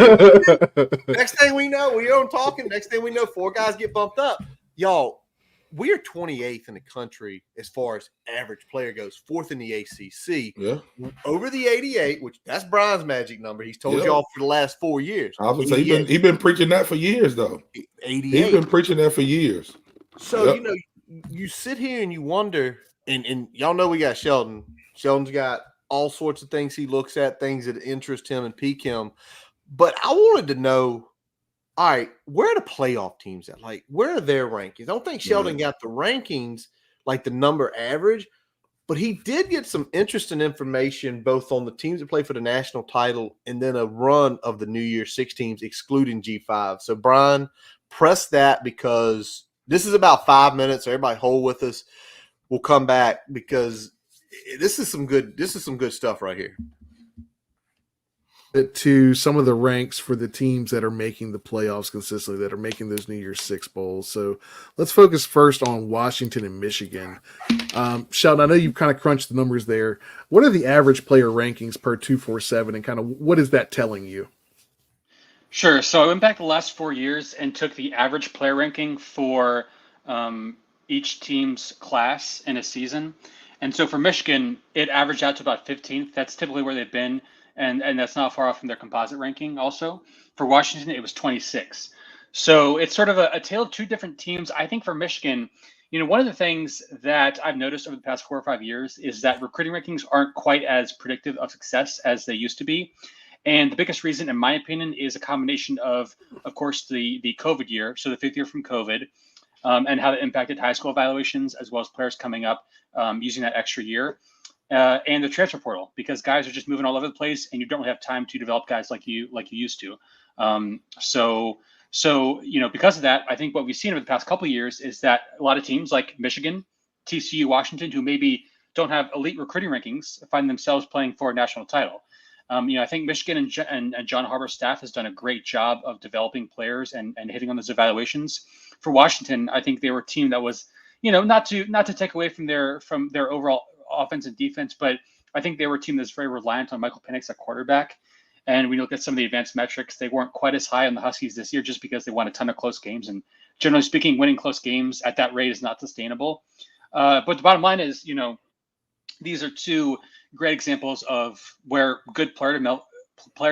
Next thing we know, we don't talking. Next thing we know, 4 guys get bumped up. Y'all, we are 28th in the country as far as average player goes, 4th in the ACC. Yeah. Over the 88, which that's Brian's magic number. He's told y'all for the last 4 years. I was gonna say he's been preaching that for years, though. 88. He's been preaching that for years. So you sit here and you wonder, and y'all know we got Sheldon. Sheldon's got all sorts of things he looks at, things that interest him and pique him. But I wanted to know, all right, where are the playoff teams at? Like, where are their rankings? I don't think Sheldon got the rankings, like the number average, but he did get some interesting information both on the teams that play for the national title and then a run of the New Year's 6 teams, excluding G5. So, Brian, press that because this is about 5 minutes. So everybody hold with us. We'll come back because this is some good stuff right here. To some of the ranks for the teams that are making the playoffs consistently, that are making those New Year's 6 bowls. So let's focus first on Washington and Michigan. Sheldon, I know you've kind of crunched the numbers there. What are the average player rankings per 247 and kind of what is that telling you? Sure. So I went back the last 4 years and took the average player ranking for each team's class in a season. And so for Michigan, it averaged out to about 15th. That's typically where they've been. And that's not far off from their composite ranking also. For Washington, it was 26. So it's sort of a tale of 2 different teams. I think for Michigan, one of the things that I've noticed over the past 4 or 5 years is that recruiting rankings aren't quite as predictive of success as they used to be. And the biggest reason, in my opinion, is a combination of course, the COVID year, so the 5th year from COVID, and how that impacted high school evaluations, as well as players coming up using that extra year. And the transfer portal, because guys are just moving all over the place, and you don't have time to develop guys like you used to. So because of that, I think what we've seen over the past couple of years is that a lot of teams like Michigan, TCU, Washington, who maybe don't have elite recruiting rankings, find themselves playing for a national title. I think Michigan and John Harbaug's staff has done a great job of developing players and hitting on those evaluations. For Washington, I think they were a team that was, not to take away from their overall offense and defense, but I think they were a team that's very reliant on Michael Penix at quarterback. And we look at some of the advanced metrics, they weren't quite as high on the Huskies this year just because they won a ton of close games. And generally speaking, winning close games at that rate is not sustainable. But the bottom line is, these are 2 great examples of where good player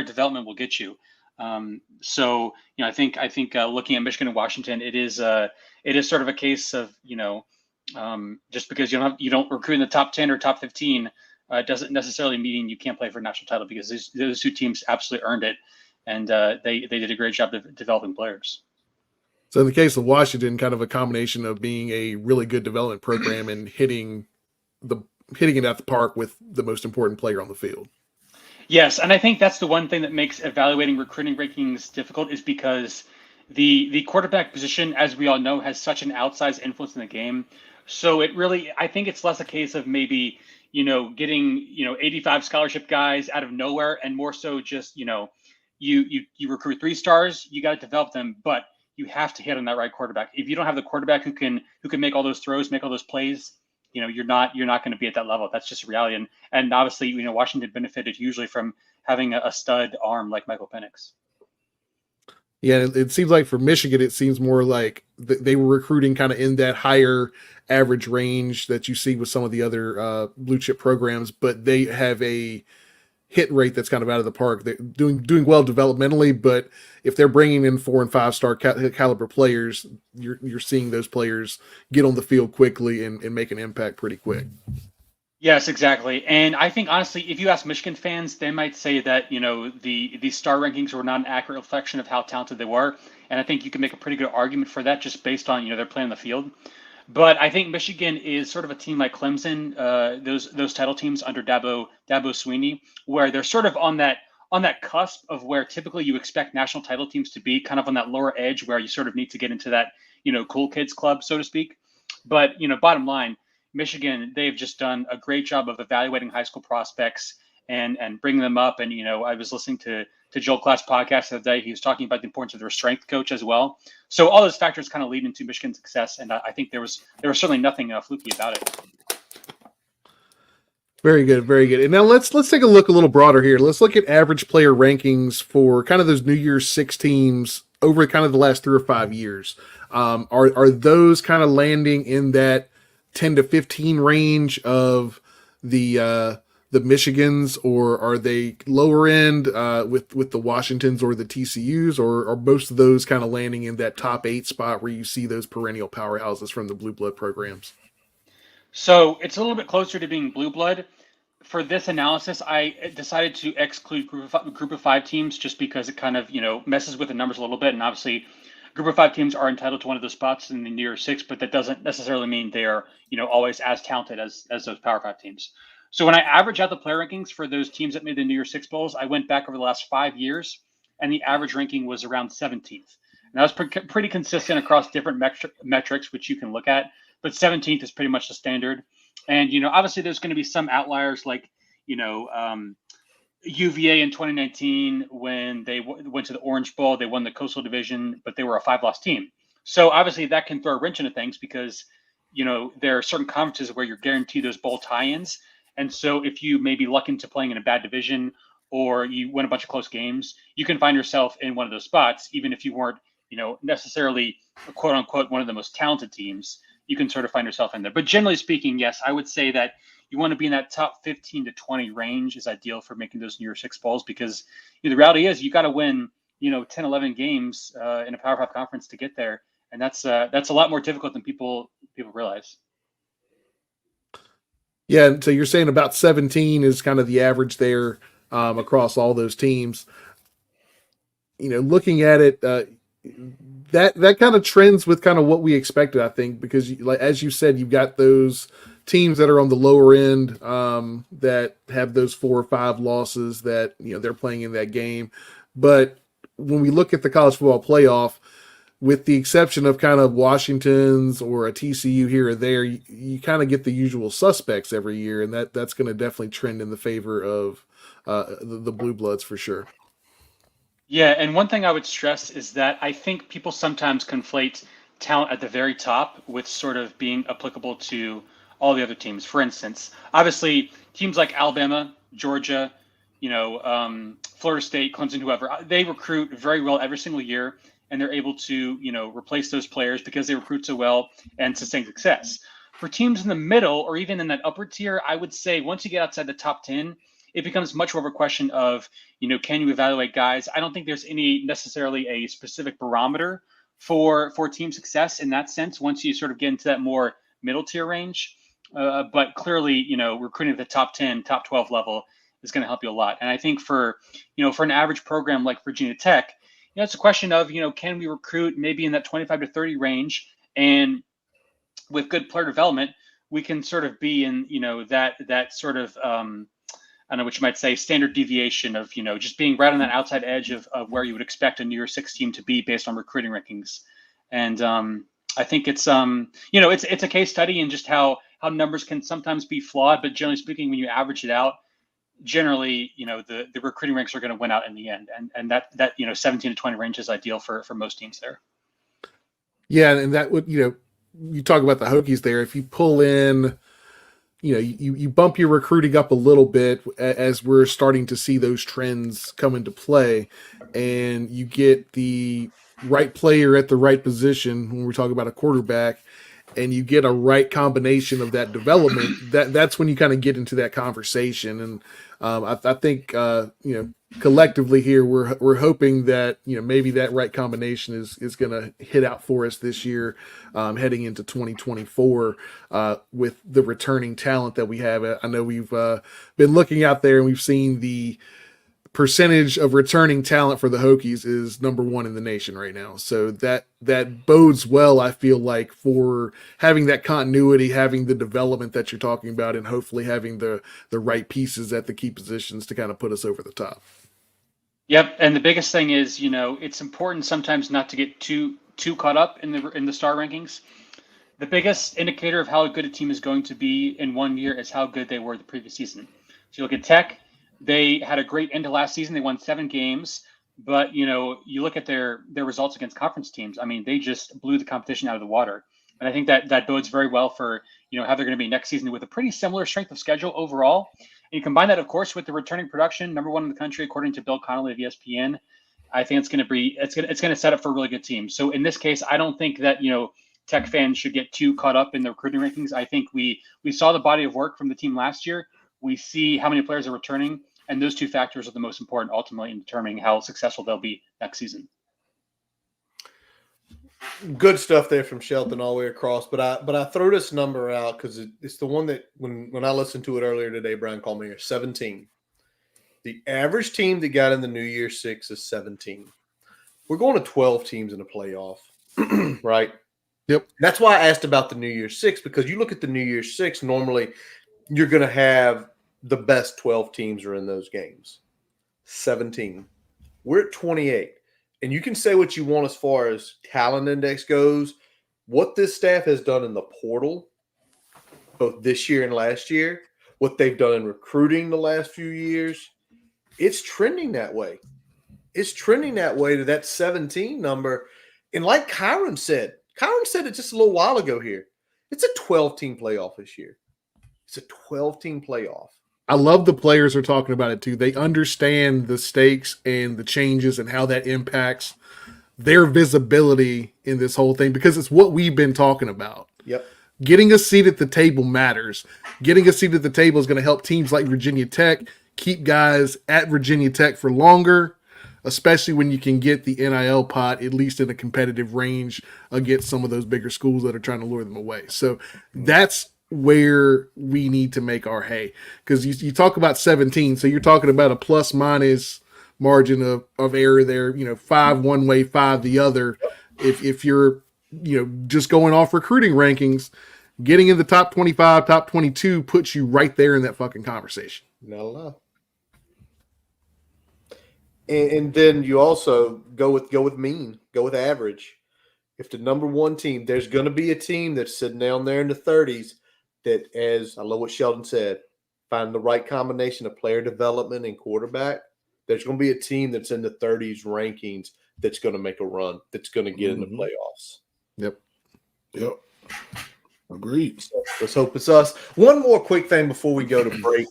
development will get you. I think looking at Michigan and Washington, it is sort of a case of, Just because you don't recruit in the top 10 or top 15 doesn't necessarily mean you can't play for a national title, because those two teams absolutely earned it, and they did a great job of developing players. So in the case of Washington, kind of a combination of being a really good development program and hitting it at the park with the most important player on the field. Yes, and I think that's the one thing that makes evaluating recruiting rankings difficult, is because the quarterback position, as we all know, has such an outsized influence in the game. So I think it's less a case of maybe, getting, 85 scholarship guys out of nowhere, and more so just, you recruit 3 stars, you got to develop them, but you have to hit on that right quarterback. If you don't have the quarterback who can make all those throws, make all those plays, you're not going to be at that level. That's just reality. And obviously, Washington benefited hugely from having a stud arm like Michael Penix. Yeah, it seems like for Michigan, it seems more like they were recruiting kind of in that higher average range that you see with some of the other blue chip programs, but they have a hit rate that's kind of out of the park. They're doing well developmentally, but if they're bringing in 4 and 5 star caliber players, you're seeing those players get on the field quickly and make an impact pretty quick. Yes, exactly. And I think, honestly, if you ask Michigan fans, they might say that, the star rankings were not an accurate reflection of how talented they were. And I think you can make a pretty good argument for that just based on, their play on the field. But I think Michigan is sort of a team like Clemson, those title teams under Dabo Swinney, where they're sort of on that cusp of where typically you expect national title teams to be, kind of on that lower edge where you sort of need to get into that, cool kids club, so to speak. But, bottom line, Michigan, they've just done a great job of evaluating high school prospects and bringing them up. And, I was listening to Joel Klatt's podcast the other day. He was talking about the importance of their strength coach as well. So all those factors kind of lead into Michigan's success. And I think there was certainly nothing fluky about it. Very good, very good. And now let's take a look a little broader here. Let's look at average player rankings for kind of those New Year's 6 teams over kind of the last 3 or 5 years. Are those kind of landing in that 10 to 15 range of the Michigans, or are they lower end with the Washingtons or the TCUs, or are most of those kind of landing in that top 8 spot where you see those perennial powerhouses from the blue blood programs? So it's a little bit closer to being blue blood. For this analysis, I decided to exclude group of 5 teams just because it kind of, messes with the numbers a little bit. And obviously, group of 5 teams are entitled to one of those spots in the New Year's 6, but that doesn't necessarily mean they are, always as talented as those Power 5 teams. So when I average out the player rankings for those teams that made the New Year's 6 bowls, I went back over the last 5 years, and the average ranking was around 17th. And that was pretty consistent across different metrics, which you can look at, but 17th is pretty much the standard. And, obviously there's going to be some outliers like, UVA in 2019, when they went to the Orange Bowl, they won the Coastal Division, but they were a 5-loss team. So obviously that can throw a wrench into things because, there are certain conferences where you're guaranteed those bowl tie-ins. And so if you may be lucky into playing in a bad division or you win a bunch of close games, you can find yourself in one of those spots, even if you weren't, necessarily quote unquote one of the most talented teams. You can sort of find yourself in there. But generally speaking, yes, I would say that you want to be in that top 15 to 20 range is ideal for making those New Year's 6 bowls, because the reality is you got to win, 10, 11 games in a Power 5 conference to get there. And that's a lot more difficult than people realize. Yeah, so you're saying about 17 is kind of the average there across all those teams. Looking at it, that kind of trends with kind of what we expected, I think, because like as you said, you've got those teams that are on the lower end that have those 4 or 5 losses that they're playing in that game. But when we look at the college football playoff, with the exception of kind of Washington's or a TCU here or there, you kind of get the usual suspects every year, and that's going to definitely trend in the favor of the Blue Bloods for sure. Yeah, and one thing I would stress is that I think people sometimes conflate talent at the very top with sort of being applicable to all the other teams. For instance, obviously teams like Alabama, Georgia, Florida State, Clemson, whoever, they recruit very well every single year, and they're able to, replace those players because they recruit so well and sustain success. For teams in the middle or even in that upper tier, I would say once you get outside the top 10, it becomes much more of a question of, can you evaluate guys? I don't think there's any necessarily a specific barometer for team success in that sense. Once you sort of get into that more middle tier range. But clearly, recruiting at the top 10, top 12 level is going to help you a lot. And I think for an average program like Virginia Tech, it's a question of, can we recruit maybe in that 25 to 30 range, and with good player development, we can sort of be in, that sort of, I don't know what you might say, standard deviation of, just being right on that outside edge of where you would expect a New Year's Six team to be based on recruiting rankings. And I think it's, it's a case study in just how numbers can sometimes be flawed, but generally speaking, when you average it out, generally, the recruiting ranks are going to win out in the end. And that 17 to 20 range is ideal for most teams there. Yeah. And that would, you talk about the Hokies there. If you pull in, you bump your recruiting up a little bit as we're starting to see those trends come into play, and you get the right player at the right position when we're talking about a quarterback, and you get a right combination of that development, that's when you kind of get into that conversation. And I think collectively here we're hoping that maybe that right combination is going to hit out for us this year, heading into 2024 with the returning talent that we have. I know we've been looking out there and we've seen the percentage of returning talent for the Hokies is number 1 in the nation right now. So that bodes well, I feel like, for having that continuity, having the development that you're talking about, and hopefully having the right pieces at the key positions to kind of put us over the top. Yep. And the biggest thing is, it's important sometimes not to get too caught up in the star rankings. The biggest indicator of how good a team is going to be in 1 year is how good they were the previous season. So you look at Tech. They had a great end to last season. They won 7 games, but you look at their results against conference teams. I mean, they just blew the competition out of the water. And I think that bodes very well for how they're going to be next season with a pretty similar strength of schedule overall. And you combine that, of course, with the returning production, number 1 in the country according to Bill Connolly of ESPN. I think it's going to set up for a really good team. So in this case, I don't think that Tech fans should get too caught up in the recruiting rankings. I think we saw the body of work from the team last year. We see how many players are returning, and those 2 factors are the most important ultimately in determining how successful they'll be next season. Good stuff there from Shelton all the way across. But I throw this number out because it's the one that when I listened to it earlier today, Brian called me here, 17. The average team that got in the New Year's Six is 17. We're going to 12 teams in the playoff, right? Yep. That's why I asked about the New Year's Six, because you look at the New Year's Six, normally you're going to have the best 12 teams are in those games. 17. We're at 28. And you can say what you want as far as talent index goes. What this staff has done in the portal, both this year and last year, what they've done in recruiting the last few years, it's trending that way. It's trending that way to that 17 number. And like Kyron said it just a little while ago here, it's a 12-team playoff this year. It's a 12-team playoff. I love the players are talking about it too. They understand the stakes and the changes and how that impacts their visibility in this whole thing, because it's what we've been talking about. Yep. Getting a seat at the table matters. Getting a seat at the table is going to help teams like Virginia Tech keep guys at Virginia Tech for longer, especially when you can get the NIL pot at least in a competitive range against some of those bigger schools that are trying to lure them away. So that's where we need to make our hay, because you talk about 17, so you're talking about a plus minus margin of error there, 5 one way, 5 the other. If you're just going off recruiting rankings, getting in the top 25, top 22 puts you right there in that fucking conversation. Not a lot. And then you also go with mean, go with average. If the number 1 team, there's going to be a team that's sitting down there in the 30s that, as I love what Sheldon said, find the right combination of player development and quarterback. There's going to be a team that's in the 30s rankings that's going to make a run, that's going to get in the playoffs. Yep. Agreed. So let's hope it's us. One more quick thing before we go to break.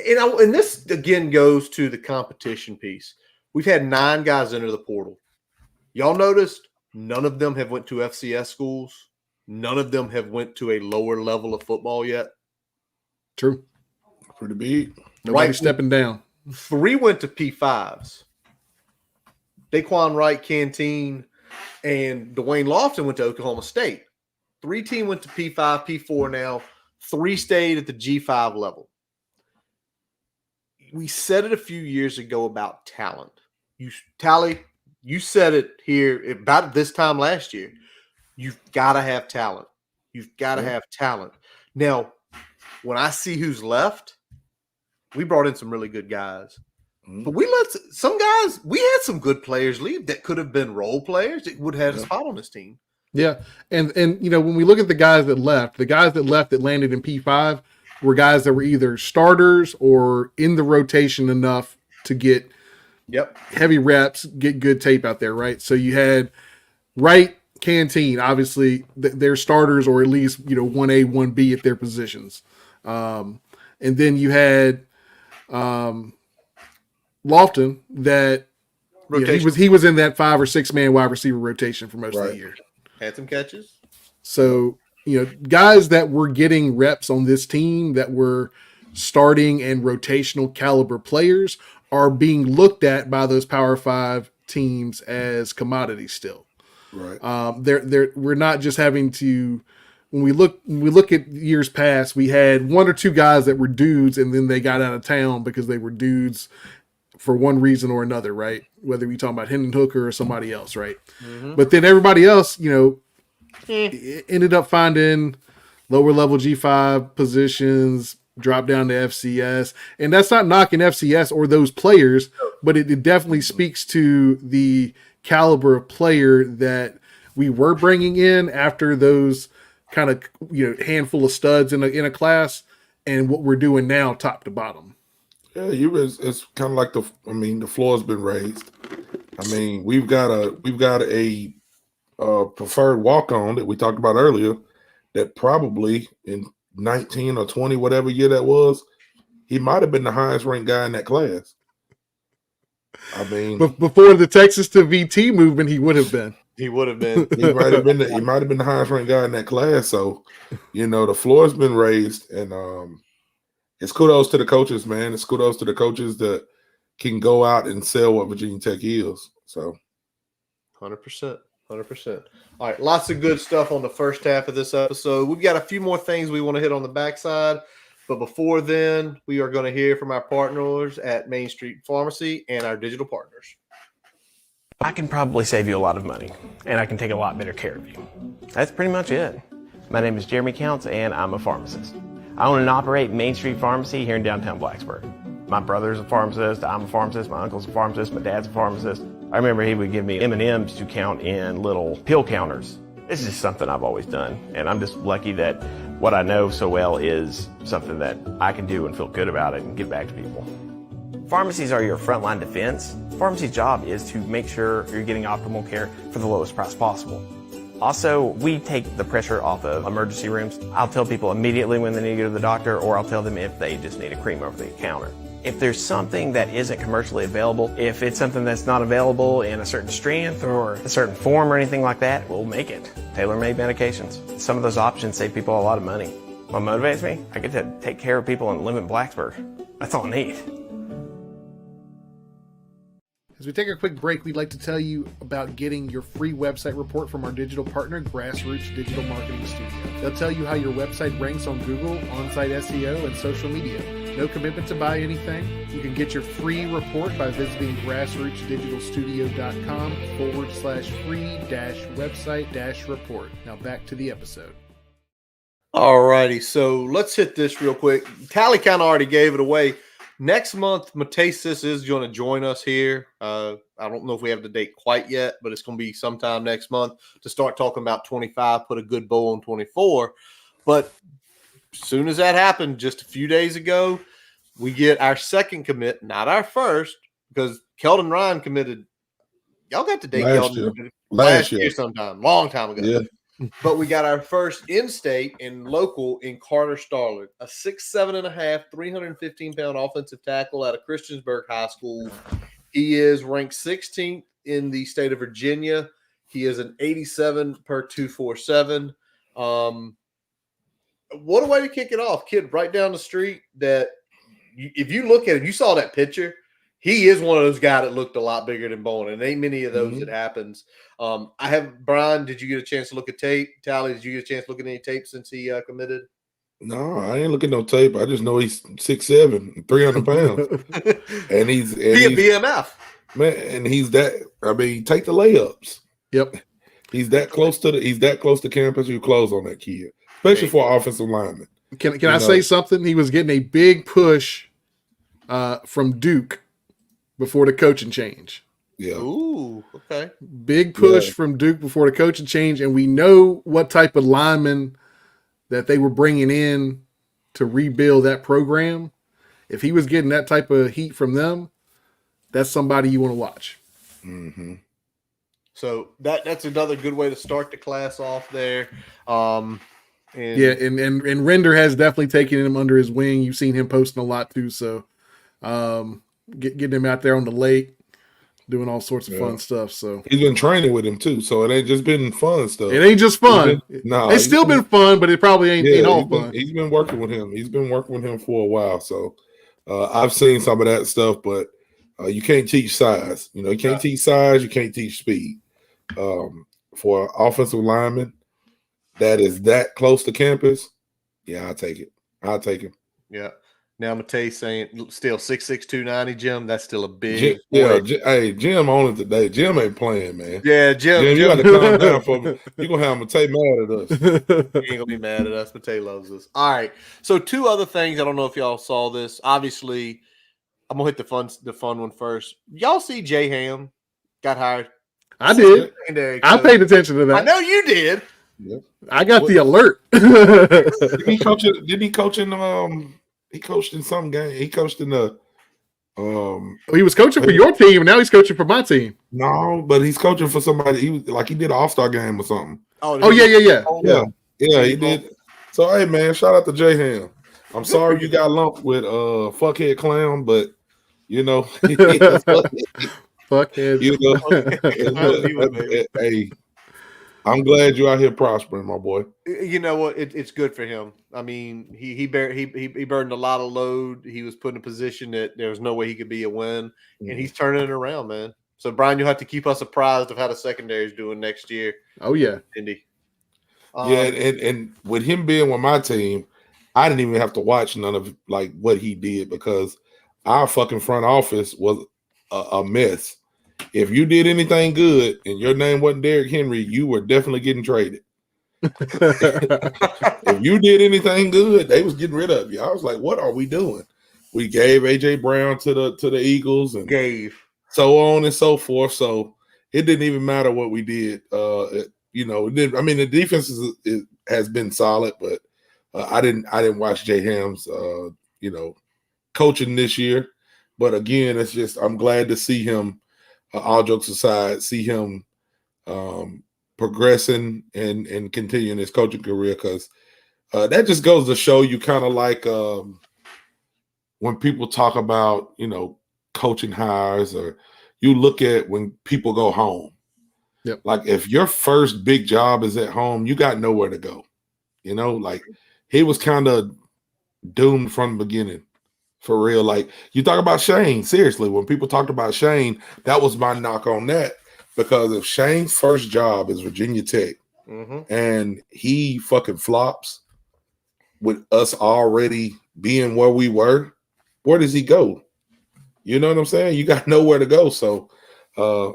And this, again, goes to the competition piece. We've had 9 guys enter the portal. Y'all noticed none of them have went to FCS schools. None of them have went to a lower level of football yet. True. Pretty big. Nobody's stepping down. 3 went to P5s. Daquan Wright, Canteen, and Dwayne Lofton went to Oklahoma State. 3 team went to P5, P4 now. 3 stayed at the G5 level. We said it a few years ago about talent. Tally, you said it here about this time last year. You've got to have talent. You've got to have talent. Now, when I see who's left, we brought in some really good guys. But we let some guys, we had some good players leave that could have been role players that would have had a spot on this team. Yeah. And when we look at the guys that left that landed in P5 were guys that were either starters or in the rotation enough to get heavy reps, get good tape out there, right? So you had Wright, Canteen, obviously they're starters or at least, 1A, 1B at their positions. And then you had Lofton that he was in that 5 or 6 man wide receiver rotation for most of the year. Had some catches. So, guys that were getting reps on this team that were starting and rotational caliber players are being looked at by those Power 5 teams as commodities still. Right. We're not just having to. When we look at years past, we had 1 or 2 guys that were dudes, and then they got out of town because they were dudes for one reason or another, right? Whether we talk about Hendon Hooker or somebody else, right? Mm-hmm. But then everybody else, ended up finding lower level G5 positions, drop down to FCS, and that's not knocking FCS or those players, but it definitely speaks to the caliber of player that we were bringing in after those kind of handful of studs in a class, and what we're doing now, top to bottom. Yeah, it's kind of like the floor's been raised. I mean, we've got a preferred walk-on that we talked about earlier that probably in 19 or 20, whatever year that was, he might have been the highest ranked guy in that class. I mean, but before the Texas to VT movement, he would have been. He would have been. He might have been the highest ranked guy in that class. So, the floor's been raised, and it's kudos to the coaches, man. It's kudos to the coaches that can go out and sell what Virginia Tech is. So, 100%. All right, lots of good stuff on the first half of this episode. We've got a few more things we want to hit on the backside. But before then, we are going to hear from our partners at Main Street Pharmacy and our digital partners. I can probably save you a lot of money, and I can take a lot better care of you. That's pretty much it. My name is Jeremy Counts, and I'm a pharmacist. I own and operate Main Street Pharmacy here in downtown Blacksburg. My brother's a pharmacist, I'm a pharmacist, my uncle's a pharmacist, my dad's a pharmacist. I remember he would give me M&Ms to count in little pill counters. This is just something I've always done, and I'm just lucky that what I know so well is something that I can do and feel good about it and give back to people. Pharmacies are your frontline defense. Pharmacy's job is to make sure you're getting optimal care for the lowest price possible. Also, we take the pressure off of emergency rooms. I'll tell people immediately when they need to go to the doctor, or I'll tell them if they just need a cream over the counter. If there's something that isn't commercially available, if it's something that's not available in a certain strength or a certain form or anything like that, we'll make it. Tailor-made medications. Some of those options save people a lot of money. What motivates me? I get to take care of people and live in Blacksburg. That's all I need. As we take a quick break, we'd like to tell you about getting your free website report from our digital partner, Grassroots Digital Marketing Studio. They'll tell you how your website ranks on Google, on-site SEO, and social media. No commitment to buy anything. You can get your free report by visiting grassrootsdigitalstudio.com/free-website-report. Now back to the episode. All righty, so let's hit this real quick. Tally kind of already gave it away. Next month, Matesis is going to join us here. I don't know if we have the date quite yet, but it's going to be sometime next month to start talking about 25, put a good bow on 24. But as soon as that happened, just a few days ago, we get our second commit, not our first, because Keldon Ryan committed. Y'all got the date last year sometime, long time ago. Yeah. But we got our first in-state and local in Carter Starlin, a 6'7.5", 315-pound offensive tackle out of Christiansburg High School. He is ranked 16th in the state of Virginia. He is an 87 per 247. What a way to kick it off. Kid right down the street that if you look at it, you saw that picture. he is one of those guys that looked a lot bigger than Bowen, and ain't many of those that happens. Brian, did you get a chance to look at tape? Tally, did you get a chance to look at any tape since he committed? No, I ain't looking no tape. I just know he's 6'7", 300 pounds, and he's a BMF. Man, and he's that. I mean, take the layups. Yep, he's that close to campus. You close on that kid, especially for offensive lineman. Can I say something? He was getting a big push from Duke before the coaching change. Yeah. Ooh, okay. Big push from Duke before the coaching change, and we know what type of lineman that they were bringing in to rebuild that program. If he was getting that type of heat from them, that's somebody you want to watch. Mm-hmm. So that's another good way to start the class off there. And Render has definitely taken him under his wing. You've seen him posting a lot too. So getting him out there on the lake, doing all sorts of fun stuff. So he's been training with him too. So it ain't just been fun stuff. It ain't just fun. It's still been fun, but it probably ain't all fun. He's been working with him. He's been working with him for a while. So I've seen some of that stuff, but you can't teach size. You can't teach size. You can't teach speed. For an offensive lineman that is that close to campus, I'll take it. I'll take him. Yeah. Now Matei saying still 6'6", 290, Jim. That's still a big. Hey, Jim on it today. Jim ain't playing, man. Yeah, Jim, you got to calm down for me. You're gonna have Matei mad at us. He ain't gonna be mad at us. Matei loves us. All right. So 2 other things. I don't know if y'all saw this. Obviously, I'm gonna hit the fun one first. Y'all see Jay Ham got hired? I did. I paid attention to that. I know you did. Yep. I got the alert. Didn't he coach in? He coached in some game. He coached in the. He was coaching for your team, and now he's coaching for my team. No, but he's coaching for somebody. He did an All-Star game or something. Yeah. He did. So hey, man, shout out to J Ham. I'm sorry you got lumped with fuckhead clown, but fuckhead. Hey, I'm glad you're out here prospering, my boy. You know what? It's good for him. I mean, he burdened a lot of load. He was put in a position that there was no way he could be a win, and he's turning it around, man. So, Brian, you'll have to keep us apprised of how the secondary is doing next year. Oh, yeah. Indy. And with him being with my team, I didn't even have to watch none of what he did because our fucking front office was a mess. If you did anything good and your name wasn't Derrick Henry, you were definitely getting traded. If you did anything good, they was getting rid of you. I was like, what are we doing? We gave AJ Brown to the Eagles and so on and so forth. So it didn't even matter what we did. The defense has been solid, but I didn't watch Jay Ham's coaching this year. But again, it's just I'm glad to see him. All jokes aside, see him progressing and continuing his coaching career because that just goes to show you kind of like when people talk about coaching hires or you look at when people go home. Yep. Like if your first big job is at home, you got nowhere to go. He was kind of doomed from the beginning. For real, like you talk about Shane. Seriously, when people talked about Shane, that was my knock on that. Because if Shane's first job is Virginia Tech and he fucking flops with us already being where we were, where does he go? You know what I'm saying? You got nowhere to go. So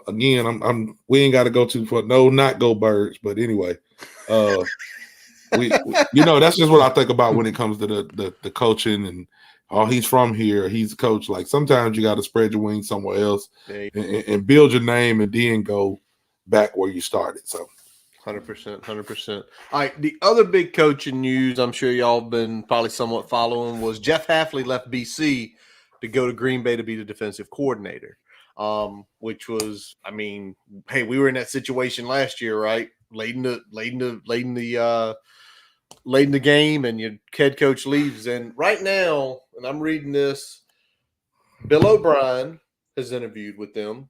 again, we ain't got to go too far. No, not go Birds, but anyway, we that's just what I think about when it comes to the coaching and. Oh, he's from here. He's a coach. Like sometimes you got to spread your wings somewhere else and build your name and then go back where you started. So 100%. All right. The other big coaching news I'm sure y'all been probably somewhat following was Jeff Hafley left BC to go to Green Bay to be the defensive coordinator, which was, I mean, hey, we were in that situation last year, right? Late in the game and your head coach leaves. And right now, and I'm reading this, Bill O'Brien has interviewed with them.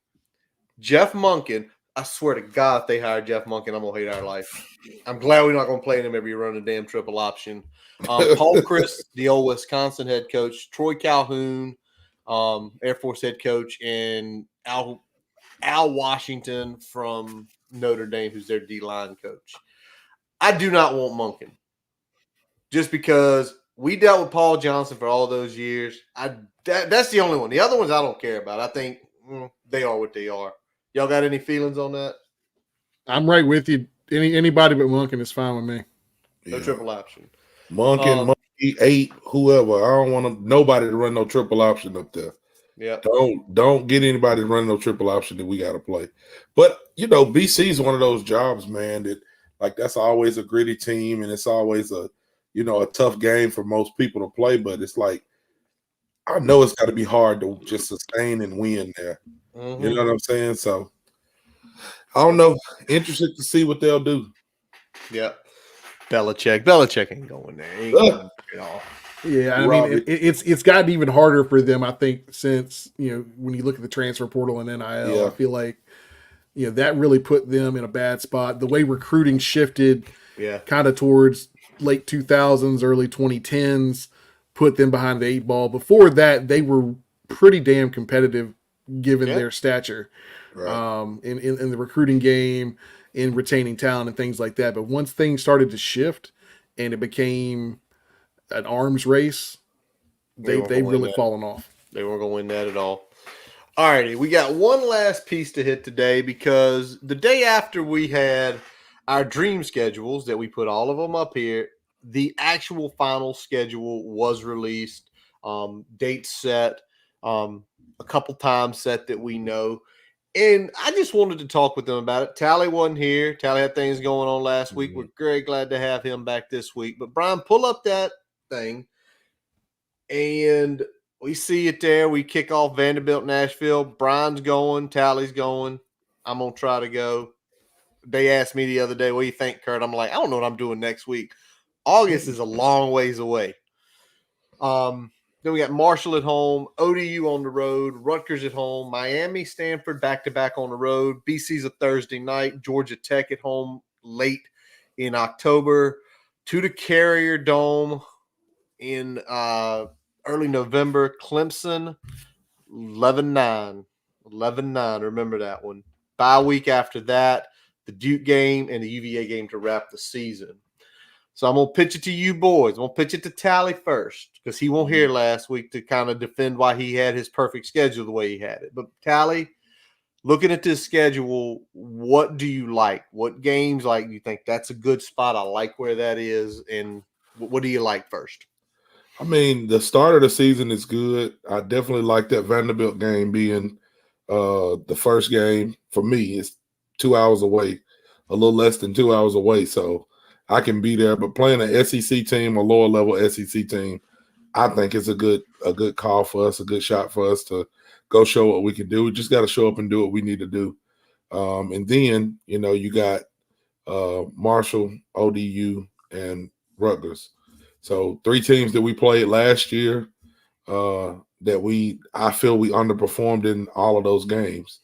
Jeff Monken, I swear to God, if they hire Jeff Monken, I'm going to hate our life. I'm glad we're not going to play him every run a damn triple option. Paul Chris, the old Wisconsin head coach, Troy Calhoun, Air Force head coach, and Al Washington from Notre Dame, who's their D-line coach. I do not want Monken just because we dealt with Paul Johnson for all those years. That's the only one. The other ones I don't care about. I think they are what they are. Y'all got any feelings on that? I'm right with you. Anybody but Monken is fine with me. No triple option. Monken, Monkey, 8, whoever. I don't want nobody to run no triple option up there. Yeah. Don't get anybody to run no triple option that we got to play. But BC is one of those jobs, man, that that's always a gritty team, and it's always a tough game for most people to play. But it's I know it's got to be hard to just sustain and win there. Mm-hmm. You know what I'm saying? So I don't know. Interested to see what they'll do. Yeah. Belichick ain't going there. Ain't going at all. Yeah, I mean, it's gotten even harder for them, I think, since, when you look at the transfer portal and NIL, I feel like, that really put them in a bad spot. The way recruiting shifted kind of towards late 2000s, early 2010s, put them behind the 8 ball. Before that, they were pretty damn competitive given their stature in the recruiting game, in retaining talent and things like that. But once things started to shift and it became an arms race, they've really fallen off. They weren't going to win that at all. All righty, we got one last piece to hit today because the day after we had our dream schedules that we put all of them up here, the actual final schedule was released, dates set, a couple times set that we know. And I just wanted to talk with them about it. Tally wasn't here. Tally had things going on last week. We're very glad to have him back this week. But Brian, pull up that thing, and we see it there. We kick off Vanderbilt, Nashville. Brian's going. Tally's going. I'm going to try to go. They asked me the other day, what do you think, Kurt? I'm like, I don't know what I'm doing next week. August is a long ways away. Then we got Marshall at home, ODU on the road, Rutgers at home, Miami, Stanford back-to-back on the road. BC's a Thursday night, Georgia Tech at home late in October, to the Carrier Dome in early November. Clemson, 11-9. 11-9, remember that one. Bye week after that, the Duke game and the UVA game to wrap the season. So I'm going to pitch it to you boys. I'm going to pitch it to Tally first because he won't hear last week to kind of defend why he had his perfect schedule the way he had it. But Tally, looking at this schedule, what do you like? What games you think that's a good spot? I like where that is. And what do you like first? I mean, the start of the season is good. I definitely like that Vanderbilt game being the first game. For me, it's 2 hours away, a little less than 2 hours away. So I can be there, but playing an SEC team, a lower level SEC team, I think it's a good call for us, a good shot for us to go show what we can do. We just got to show up and do what we need to do. And then, you got Marshall, ODU, and Rutgers. So 3 teams that we played last year that I feel we underperformed in all of those games.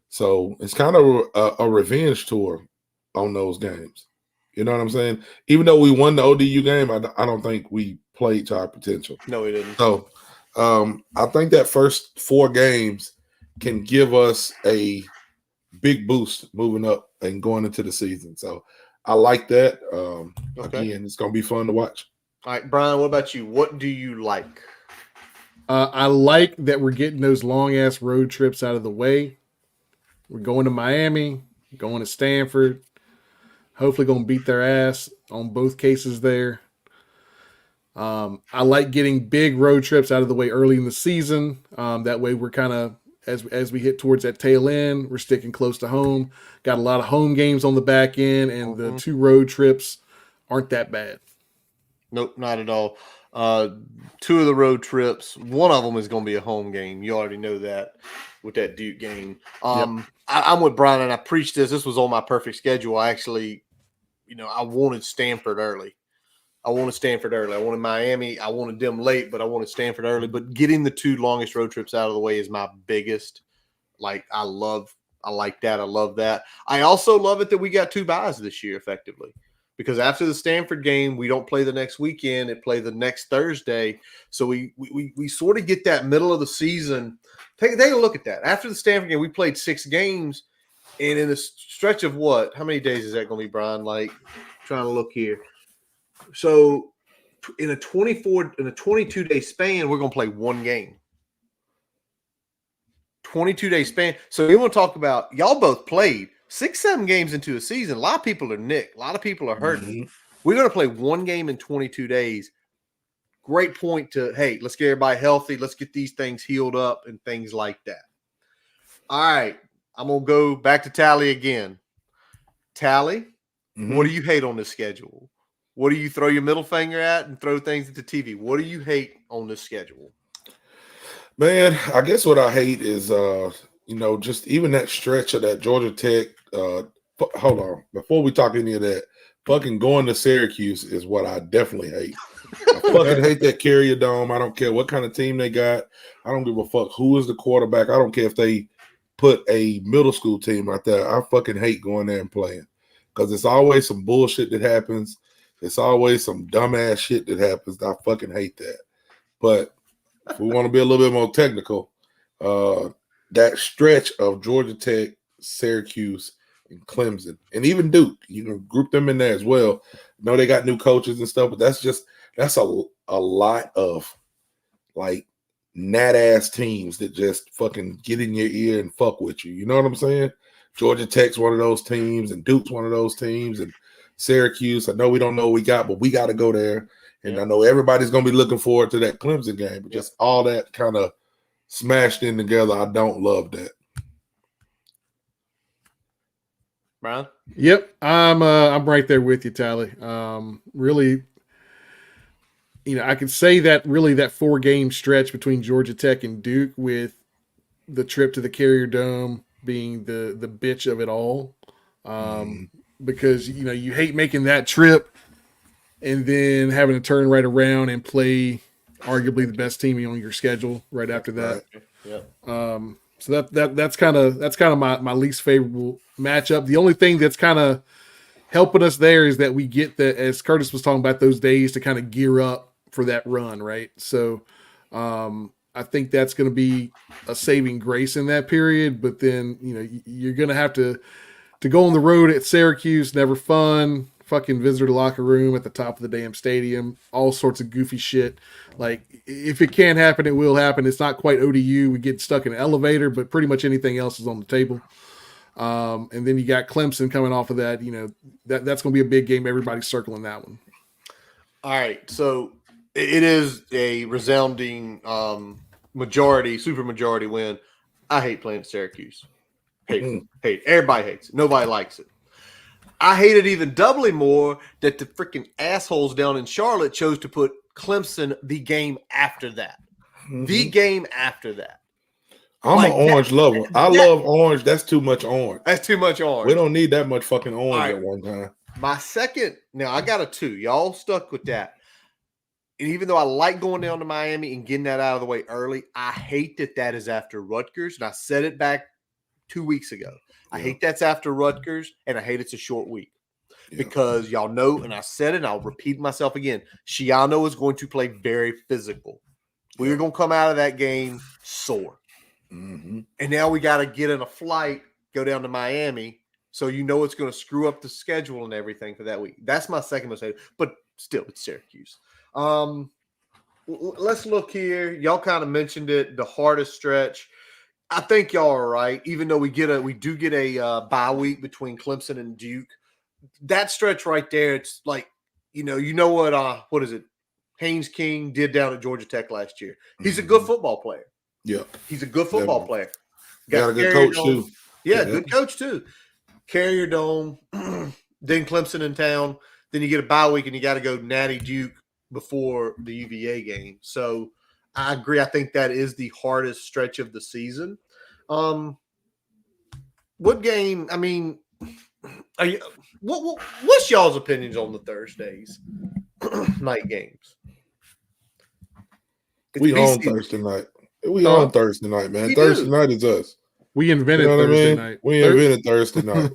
So it's kind of a revenge tour on those games. You know what I'm saying? Even though we won the ODU game, I don't think we played to our potential. No, we didn't. So I think that first 4 games can give us a big boost moving up and going into the season. So I like that. Again, it's going to be fun to watch. All right, Brian, what about you? What do you like? I like that we're getting those long-ass road trips out of the way. We're going to Miami, going to Stanford. Hopefully going to beat their ass on both cases there. I like getting big road trips out of the way early in the season. That way we're kind of, as we hit towards that tail end, we're sticking close to home. Got a lot of home games on the back end, and the 2 road trips aren't that bad. Nope, not at all. 2 of the road trips, one of them is going to be a home game. You already know that with that Duke game. I'm with Brian, and I preached this. This was on my perfect schedule. I actually, I wanted Stanford early. I wanted Miami. I wanted them late, but I wanted Stanford early. But getting the 2 longest road trips out of the way is my biggest. I like that. I love that. I also love it that we got 2 buys this year effectively because after the Stanford game, we don't play the next weekend. It play the next Thursday. So we sort of get that middle of the season. Take a look at that. After the Stanford game, we played 6 games. And in a stretch of what? How many days is that going to be, Brian? Like, trying to look here. So in a 22-day span, we're going to play 1 game. 22-day span. So we want to talk about, y'all both played 6-7 games into a season. A lot of people are nicked. A lot of people are hurting. Mm-hmm. We're going to play 1 game in 22 days. Great point to, hey, let's get everybody healthy. Let's get these things healed up and things like that. All right. I'm going to go back to Tally again. Tally, what do you hate on this schedule? What do you throw your middle finger at and throw things at the TV? What do you hate on this schedule? Man, I guess what I hate is, just even that stretch of that Georgia Tech. Hold on. Before we talk any of that, fucking going to Syracuse is what I definitely hate. I fucking hate that Carrier Dome. I don't care what kind of team they got. I don't give a fuck who is the quarterback. I don't care if they put a middle school team out there. I fucking hate going there and playing because it's always some bullshit that happens. It's always some dumbass shit that happens. I fucking hate that. But if we want to be a little bit more technical, that stretch of Georgia Tech, Syracuse, and Clemson, and even Duke, you can group them in there as well. I know they got new coaches and stuff, but that's a lot of like gnat ass teams that just fucking get in your ear and fuck with you. You know what I'm saying? Georgia Tech's one of those teams, and Duke's one of those teams, and Syracuse. I know we don't know what we got, but we got to go there. And I know everybody's going to be looking forward to that Clemson game, but just all that kind of smashed in together, I don't love that. Brian? Yep, I'm right there with you, Tally. Really, I could say that really that 4-game stretch between Georgia Tech and Duke, with the trip to the Carrier Dome being the bitch of it all, because you hate making that trip and then having to turn right around and play arguably the best team on your schedule right after that. So that's kind of my least favorable matchup. The only thing that's kind of helping us there is that we get as Curtis was talking about, those days to kind of gear up for that run, right? So I think that's going to be a saving grace in that period. But then you're going to have to go on the road at Syracuse. Never fun. Fucking visitor locker room at the top of the damn stadium, all sorts of goofy shit. Like, if it can't happen, it will happen. It's not quite ODU. We get stuck in an elevator, but pretty much anything else is on the table. And then you got Clemson coming off of that. That's going to be a big game. Everybody's circling that one. All right. So it is a resounding super majority win. I hate playing Syracuse. Hate. Everybody hates it. Nobody likes it. I hate it even doubly more that the freaking assholes down in Charlotte chose to put Clemson the game after that. The game after that. I'm an orange lover. I love orange. That's too much orange. That's too much orange. We don't need that much fucking orange at one time. My second, now I got a 2. Y'all stuck with that. And even though I like going down to Miami and getting that out of the way early, I hate that is after Rutgers. And I said it back 2 weeks ago. I hate that's after Rutgers, and I hate it's a short week because y'all know, and I said it, and I'll repeat myself again, Schiano is going to play very physical. We're going to come out of that game sore. And now we got to get in a flight, go down to Miami, so it's going to screw up the schedule and everything for that week. That's my second mistake, but still, it's Syracuse. Let's look here. Y'all kind of mentioned it, the hardest stretch. I think y'all are right. Even though we do get a bye week between Clemson and Duke, that stretch right there, it's like, what is it? Haynes King did down at Georgia Tech last year. He's a good football player. Yeah, he's a good football player. Got a good coach too. Yeah, good coach too. Carrier Dome, then Clemson in town. Then you get a bye week and you got to go Natty Duke before the UVA game. So I agree. I think that is the hardest stretch of the season. What game? I mean, what's y'all's opinions on the Thursdays night games? We on Thursday night. We on Thursday night, man. Thursday night is us. We invented Thursday night. We invented Thursday night.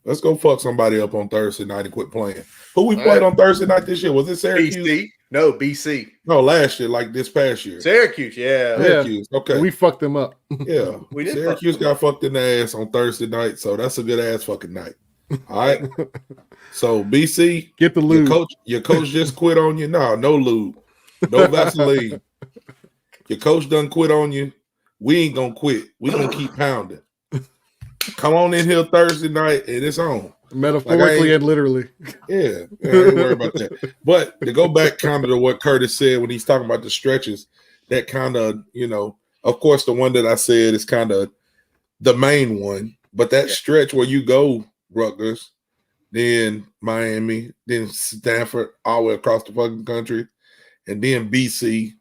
Let's go fuck somebody up on Thursday night and quit playing. Who we played on Thursday night this year? Was it Syracuse? BC? No, BC. No, last year, like this past year. Syracuse, yeah. Syracuse. Okay. We fucked them up. Yeah. We did Syracuse got fucked in the ass on Thursday night, so that's a good ass fucking night. All right. So BC, Get the lube. Your coach just quit on you. No lube. No Vaseline. Your coach done quit on you. We ain't gonna quit. We gonna keep pounding. Come on in here Thursday night and it's on. Metaphorically and literally. Yeah, I ain't worried about that. But to go back kind of to what Curtis said when he's talking about the stretches, that kind of, of course, the one that I said is kind of the main one. But that stretch where you go Rutgers, then Miami, then Stanford, all the way across the fucking country, and then BC.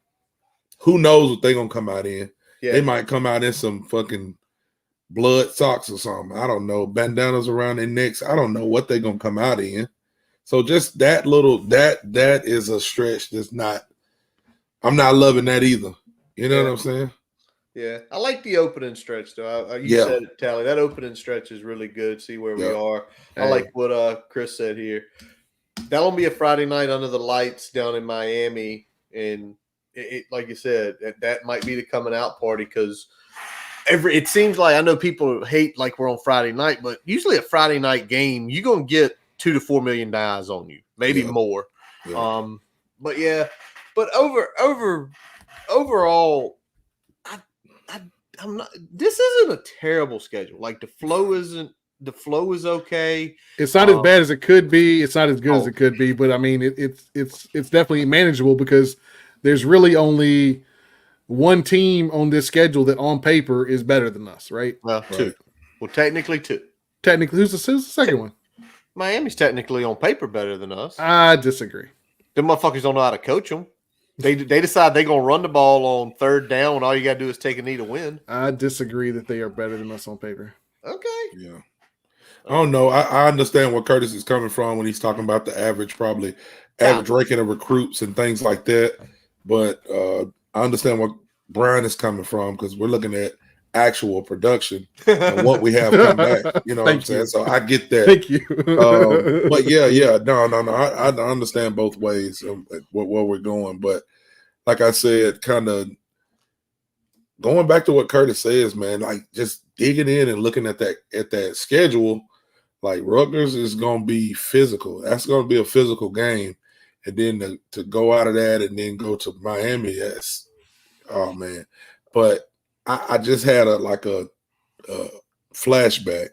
Who knows what they're going to come out in? Yeah. They might come out in some fucking blood socks or something. I don't know. Bandanas around their necks. I don't know what they're gonna come out in. So just that that is a stretch that's not. I'm not loving that either. You know what I'm saying? Yeah, I like the opening stretch though. You said it, Tally. That opening stretch is really good. See where we are. I like what Chris said here. That'll be a Friday night under the lights down in Miami, and it like you said, that might be the coming out party because. It seems like I know people hate like we're on Friday night, but usually a Friday night game, you're gonna get 2 to 4 million eyes on you, maybe more. Yeah. But overall, I'm not. This isn't a terrible schedule. Like the flow is okay. It's not as bad as it could be. It's not as good as it could be, but I mean, it's definitely manageable because there's really only one team on this schedule that on paper is better than us, right? Well, two. Well, technically two. Technically, who's the second one? Miami's technically on paper better than us. I disagree. Them motherfuckers don't know how to coach them. They decide they're going to run the ball on third down when all you got to do is take a knee to win. I disagree that they are better than us on paper. Okay. Yeah. I don't know. I understand where Curtis is coming from when he's talking about the average ranking of recruits and things like that. But I understand where Brian is coming from because we're looking at actual production and what we have come back. You know what I'm saying? So I get that. Thank you. But no. I understand both ways of where we're going. But like I said, kind of going back to what Curtis says, man, like just digging in and looking at that schedule, like Rutgers is going to be physical. That's going to be a physical game. And then to go out of that and then go to Miami, oh man. But I just had a flashback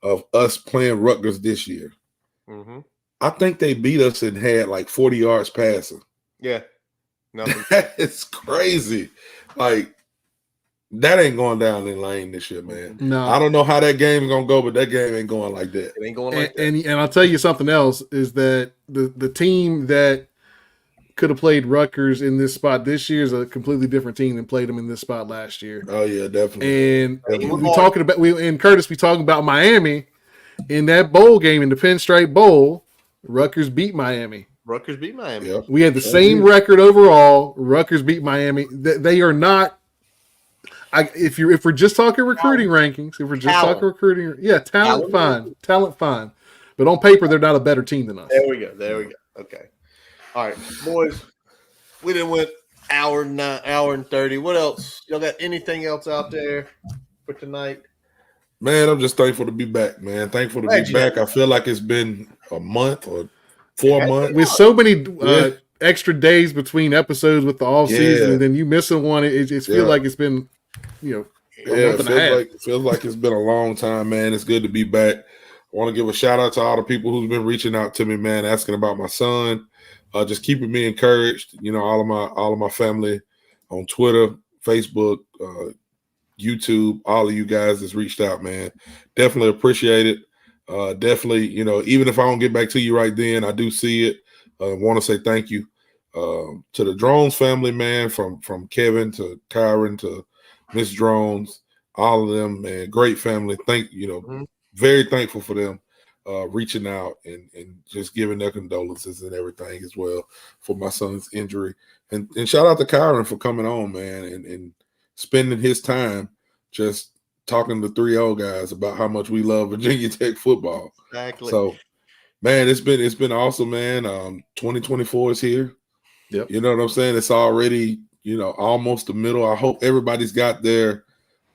of us playing Rutgers this year. Mm-hmm. I think they beat us and had like 40 yards passing. Yeah. Nothing. It's crazy. Like that ain't going down in lane this year, man. No. I don't know how that game's gonna go, but that game ain't going like that. It ain't going like that. And I'll tell you something else is that the team that could have played Rutgers in this spot this year is a completely different team than played them in this spot last year. Oh yeah, definitely. And we talking about Miami in that bowl game in the Pinstripe Bowl. Rutgers beat Miami. Yep. We had the same record overall. Rutgers beat Miami. They are not. If we're just talking recruiting rankings, talent fine. But on paper, they're not a better team than us. There we go. Okay. All right, boys. We done went hour and 30. What else? Y'all got anything else out there for tonight? Man, I'm just thankful to be back, man. Thankful to be back. I feel like it's been a month or 4 months. With so many extra days between episodes with the off season, and then you missing one, it feels like it's been, it feels like it's been a long time, man. It's good to be back. I want to give a shout out to all the people who's been reaching out to me, man, asking about my son, just keeping me encouraged. All of my family on Twitter, Facebook, YouTube, all of you guys that's reached out, man. Definitely appreciate it. Definitely, even if I don't get back to you right then, I do see it. I want to say thank you to the Drones family, man, from Kevin to Kyron to Miss Drones, all of them, man, great family. Very thankful for them reaching out and just giving their condolences and everything as well for my son's injury. And shout out to Kyron for coming on, man, and spending his time just talking to 3 old guys about how much we love Virginia Tech football. Exactly. So, man, it's been awesome, man. 2024 is here. Yep. You know what I'm saying? It's already, almost the middle. I hope everybody's got their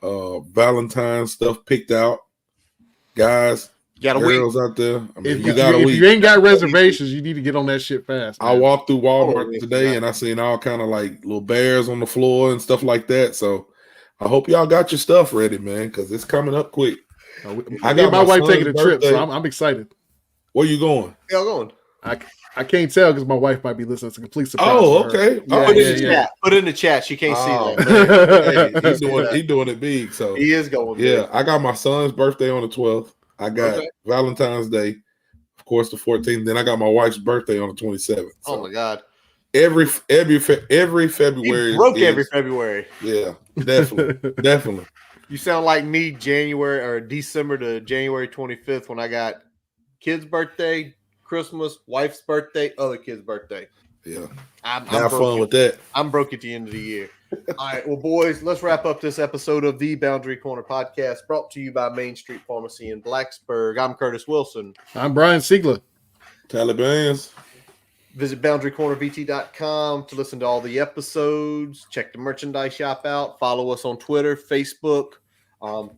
Valentine's stuff picked out. Guys, girls out there. I mean, if you ain't got reservations, you need to get on that shit fast. Man. I walked through Walmart today and I seen all kind of like little bears on the floor and stuff like that. So I hope y'all got your stuff ready, man, because it's coming up quick. I got my wife taking a trip, so I'm excited. Where you going? Y'all going? I can't tell because my wife might be listening. It's a complete surprise. Oh, okay. Put it in the chat. She can't see that. Hey, he's doing it big. So he is going. Yeah, big. I got my son's birthday on the 12th. I got Valentine's Day, of course, the 14th. Then I got my wife's birthday on the 27th. So oh my God! Every February. He broke every February. Yeah, definitely. You sound like me, January or December to January 25th when I got kid's birthday, Christmas, wife's birthday, other kid's birthday. Yeah. Have fun with that. I'm broke at the end of the year. All right. Well, boys, let's wrap up this episode of the Boundary Corner podcast brought to you by Main Street Pharmacy in Blacksburg. I'm Curtis Wilson. I'm Brian Siegler. Talibans. Visit boundarycornervt.com to listen to all the episodes. Check the merchandise shop out. Follow us on Twitter, Facebook.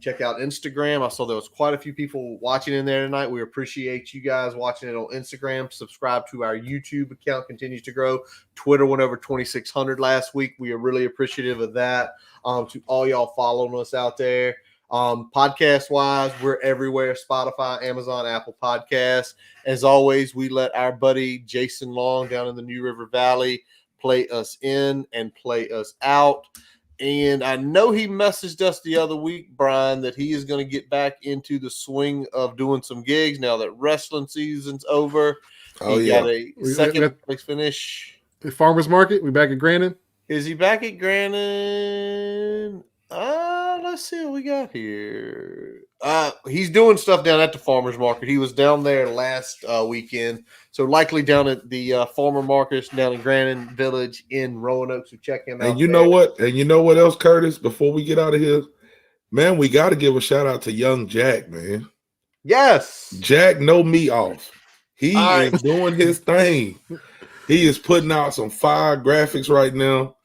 Check out Instagram. I saw there was quite a few people watching in there tonight. We appreciate you guys watching it on Instagram. Subscribe to our YouTube account, continues to grow. Twitter went over 2,600 last week. We are really appreciative of that. To all y'all following us out there. Podcast wise, we're everywhere: Spotify, Amazon, Apple Podcasts. As always, we let our buddy Jason Long down in the New River Valley play us in and play us out. And I know he messaged us the other week, Brian, that he is going to get back into the swing of doing some gigs now that wrestling season's over. He got a second place finish. The Farmers Market. We back at Grandin. Is he back at Grandin? Let's see what we got here. He's doing stuff down at the Farmers Market. He was down there last weekend. So likely down at the farmer markets down in Grandin Village in Roanoke. So check him out. And you know what? And you know what else, Curtis? Before we get out of here, man, we got to give a shout out to young Jack, man. Yes. Jack, no me off. He is doing his thing. He is putting out some fire graphics right now.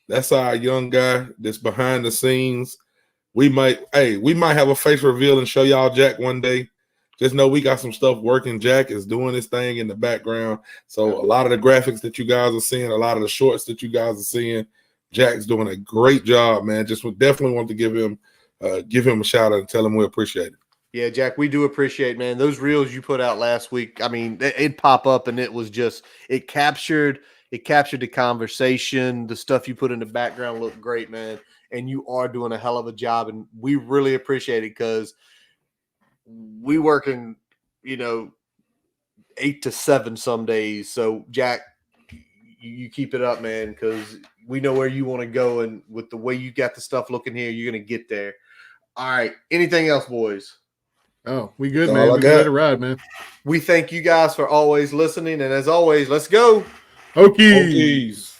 That's our young guy that's behind the scenes. We might have a face reveal and show y'all Jack one day. Just know we got some stuff working. Jack is doing his thing in the background. So a lot of the graphics that you guys are seeing, a lot of the shorts that you guys are seeing, Jack's doing a great job, man. Just definitely want to give him a shout out and tell him we appreciate it. Yeah, Jack, we do appreciate, man. Those reels you put out last week, I mean, it'd pop up and it captured the conversation. The stuff you put in the background looked great, man. And you are doing a hell of a job. And we really appreciate it because we working, 8 to 7 some days. So, Jack, you keep it up, man, because we know where you want to go. And with the way you got the stuff looking here, you're going to get there. All right. Anything else, boys? Oh, we good, man. We ready to ride, man. We thank you guys for always listening. And as always, let's go. Hokies.